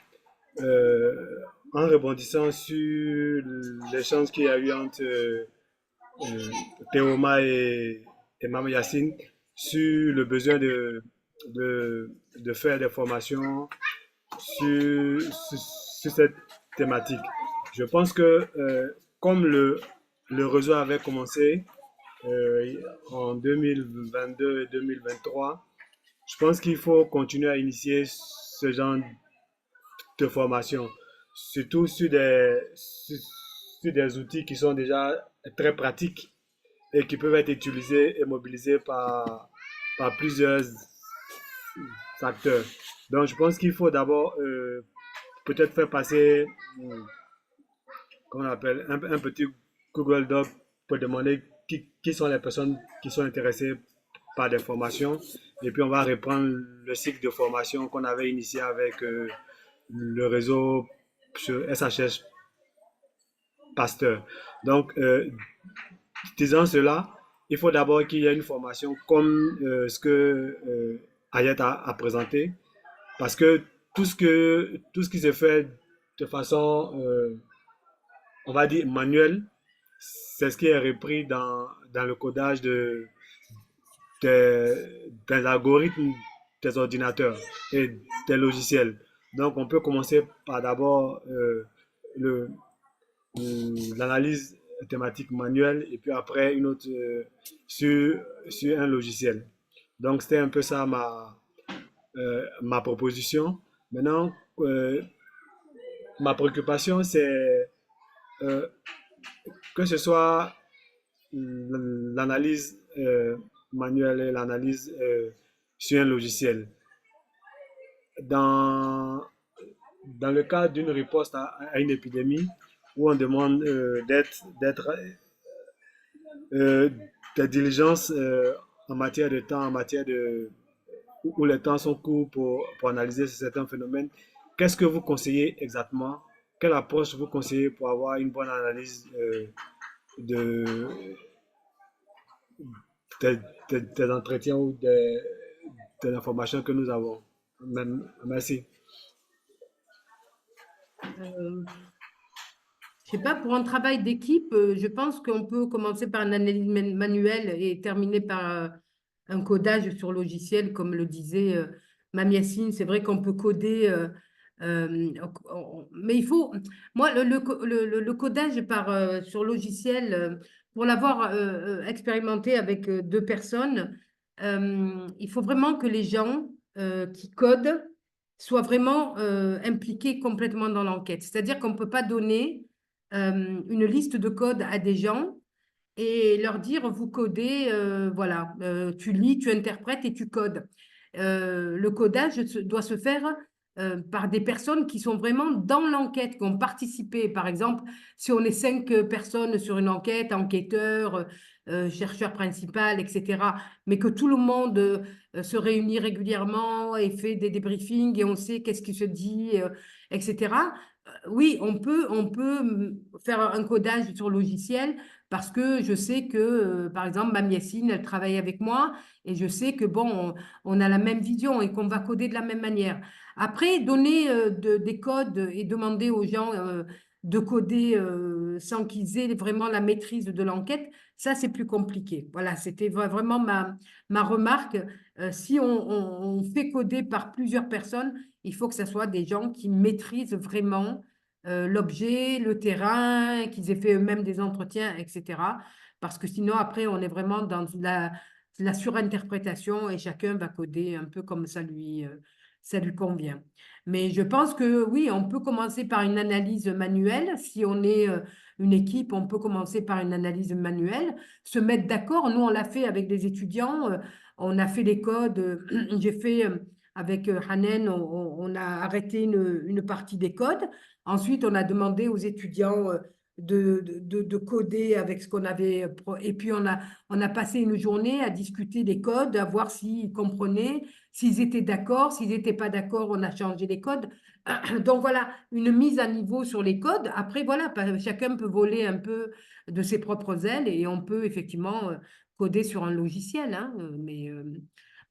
en rebondissant sur l'échange qu'il y a eu entre Théoma et Mme Yacine sur le besoin de faire des formations sur cette thématique. Je pense que comme le réseau avait commencé en 2022 et 2023, je pense qu'il faut continuer à initier ce genre de formation, surtout sur des outils qui sont déjà très pratiques et qui peuvent être utilisés et mobilisés par plusieurs acteurs. Donc, je pense qu'il faut d'abord peut-être faire passer, comment on appelle, un petit Google Doc pour demander qui sont les personnes qui sont intéressées par des formations. Et puis, on va reprendre le cycle de formation qu'on avait initié avec le réseau SHS Pasteur. Donc, disant cela, il faut d'abord qu'il y ait une formation comme ce que Ayette a présenté, parce que tout ce qui se fait de façon, on va dire, manuelle, c'est ce qui est repris dans le codage des algorithmes des ordinateurs et des logiciels. Donc, on peut commencer par d'abord l'analyse thématique manuelle et puis après une autre sur un logiciel. Donc, c'était un peu ça ma proposition. Maintenant, ma préoccupation, c'est que ce soit l'analyse manuelle et l'analyse sur un logiciel. Dans le cas d'une riposte à une épidémie, où on demande des diligences en matière de temps, en matière où les temps sont courts pour analyser certains phénomènes, qu'est-ce que vous conseillez exactement? Quelle approche vous conseillez pour avoir une bonne analyse des entretiens ou des informations que nous avons? Merci. Je sais pas, pour un travail d'équipe, je pense qu'on peut commencer par une analyse manuelle et terminer par un codage sur logiciel, comme le disait Mme Yacine. C'est vrai qu'on peut coder, mais il faut... Moi, le codage sur logiciel, pour l'avoir expérimenté avec 2 personnes, il faut vraiment que les gens qui codent soient vraiment impliqués complètement dans l'enquête. C'est-à-dire qu'on ne peut pas donner une liste de codes à des gens et leur dire, vous codez, voilà, tu lis, tu interprètes et tu codes. Le codage doit se faire par des personnes qui sont vraiment dans l'enquête, qui ont participé. Par exemple, si on est 5 personnes sur une enquête, enquêteurs, chercheur principal, etc., mais que tout le monde se réunit régulièrement et fait des débriefings et on sait qu'est-ce qui se dit, etc. Oui, on peut faire un codage sur logiciel parce que je sais que, par exemple, Mme Yassine, elle travaille avec moi et je sais que, bon, on a la même vision et qu'on va coder de la même manière. Après, donner des codes et demander aux gens de coder sans qu'ils aient vraiment la maîtrise de l'enquête, ça, c'est plus compliqué. Voilà, c'était vraiment ma remarque. Si on fait coder par plusieurs personnes, il faut que ce soit des gens qui maîtrisent vraiment l'objet, le terrain, qu'ils aient fait eux-mêmes des entretiens, etc. Parce que sinon, après, on est vraiment dans la surinterprétation et chacun va coder un peu comme ça lui convient. Mais je pense que oui, on peut commencer par une analyse manuelle. Si on est une équipe, on peut commencer par une analyse manuelle, se mettre d'accord. Nous, on l'a fait avec des étudiants. On a fait les codes. J'ai fait avec Hanen, on a arrêté une partie des codes. Ensuite, on a demandé aux étudiants de coder avec ce qu'on avait. Et puis, on a passé une journée à discuter des codes, à voir s'ils comprenaient, s'ils étaient d'accord. S'ils n'étaient pas d'accord, on a changé les codes. Donc, voilà, une mise à niveau sur les codes. Après, voilà, chacun peut voler un peu de ses propres ailes et on peut effectivement coder sur un logiciel. Hein,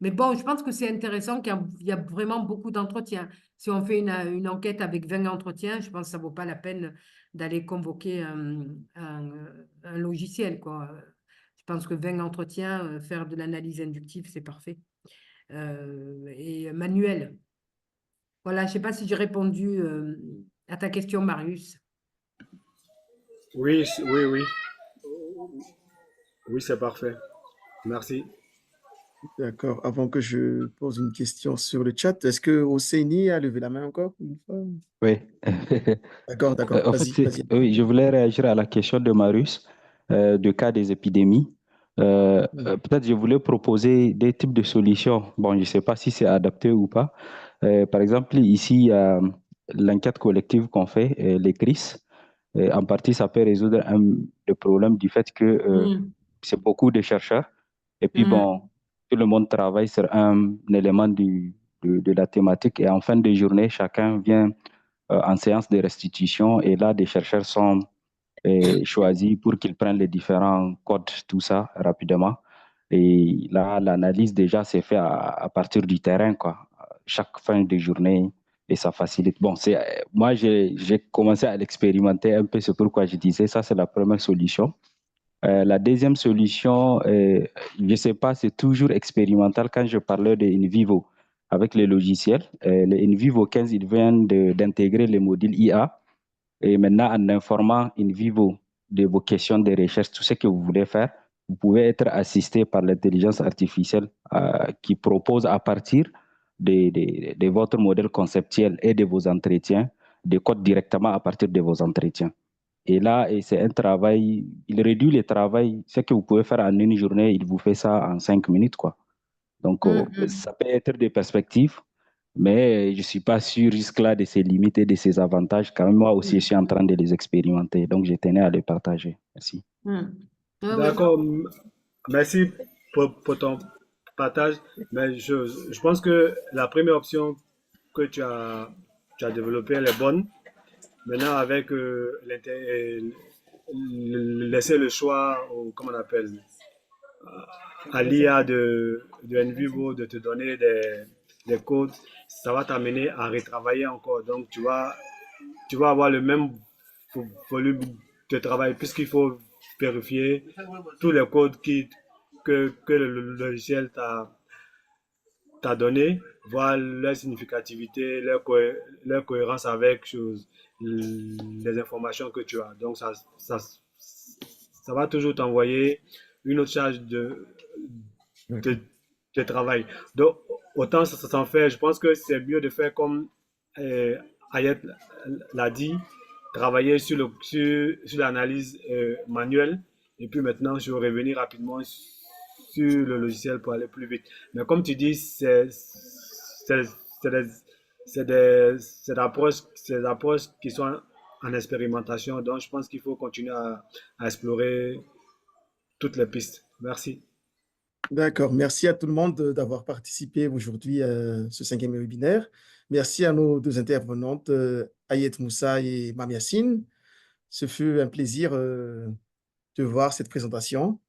mais bon, je pense que c'est intéressant qu'il y a vraiment beaucoup d'entretiens. Si on fait une enquête avec 20 entretiens, je pense que ça ne vaut pas la peine d'aller convoquer un logiciel, quoi. Je pense que 20 entretiens, faire de l'analyse inductive, c'est parfait. Et manuel. Voilà, je ne sais pas si j'ai répondu à ta question, Marius. Oui, oui, oui. Oui, c'est parfait. Merci. D'accord. Avant que je pose une question sur le chat, est-ce que Oséni a levé la main encore une fois? Oui. D'accord, d'accord. En fait, Vas-y, vas-y. oui, je voulais réagir à la question de Marius, du cas des épidémies. Peut-être je voulais proposer des types de solutions. Bon, je ne sais pas si c'est adapté ou pas. Par exemple, ici, il y a l'enquête collective qu'on fait, les CRIS. En partie, ça peut résoudre le problème du fait que c'est beaucoup de chercheurs. Et puis, bon, tout le monde travaille sur un élément de la thématique. Et en fin de journée, chacun vient en séance de restitution. Et là, des chercheurs sont choisis pour qu'ils prennent les différents codes, tout ça, rapidement. Et là, l'analyse déjà s'est faite à partir du terrain, quoi. Chaque fin de journée, et ça facilite. Bon, moi, j'ai commencé à l'expérimenter un peu, c'est pourquoi je disais ça, c'est la première solution. La deuxième solution, je ne sais pas, c'est toujours expérimental quand je parlais de in vivo avec les logiciels. Le in vivo 15, il vient d'intégrer les modules IA. Et maintenant, en informant in vivo de vos questions de recherche, tout ce que vous voulez faire, vous pouvez être assisté par l'intelligence artificielle qui propose à partir de votre modèle conceptuel et de vos entretiens, des codes directement à partir de vos entretiens. Et là, c'est un travail, il réduit le travail, ce que vous pouvez faire en une journée, il vous fait ça en 5 minutes, quoi. Donc, ça peut être des perspectives, mais je ne suis pas sûr jusque-là de ses limites et de ses avantages. Quand même, moi aussi, je suis en train de les expérimenter. Donc, je tenais à les partager. Merci. D'accord. Merci pour ton partage. Mais je pense que la première option que tu as développée, elle est bonne. Maintenant, avec laisser le choix, comment on appelle, à l'IA de NVivo de te donner des codes, ça va t'amener à retravailler encore. Donc, tu vas avoir le même volume de travail puisqu'il faut vérifier tous les codes que le logiciel t'a donné, voir leur significativité, leur cohérence avec les informations que tu as. Donc, ça va toujours t'envoyer une autre charge de, de travail. Donc, autant ça s'en fait, je pense que c'est mieux de faire comme Ayet l'a dit, travailler sur l'analyse manuelle et puis maintenant, je vais revenir rapidement sur le logiciel pour aller plus vite. Mais comme tu dis, c'est des, c'est des approches qui sont en expérimentation. Donc, je pense qu'il faut continuer à explorer toutes les pistes. Merci. D'accord. Merci à tout le monde d'avoir participé aujourd'hui à ce 5e webinaire. Merci à nos deux intervenantes, Ayet Moussa et Mam Yassine. Ce fut un plaisir de voir cette présentation.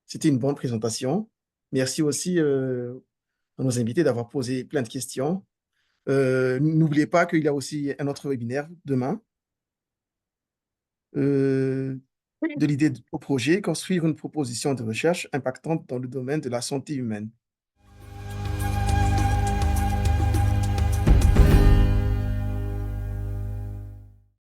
C'était une bonne présentation. Merci aussi à nos invités d'avoir posé plein de questions. N'oubliez pas qu'il y a aussi un autre webinaire demain. De l'idée au projet, construire une proposition de recherche impactante dans le domaine de la santé humaine.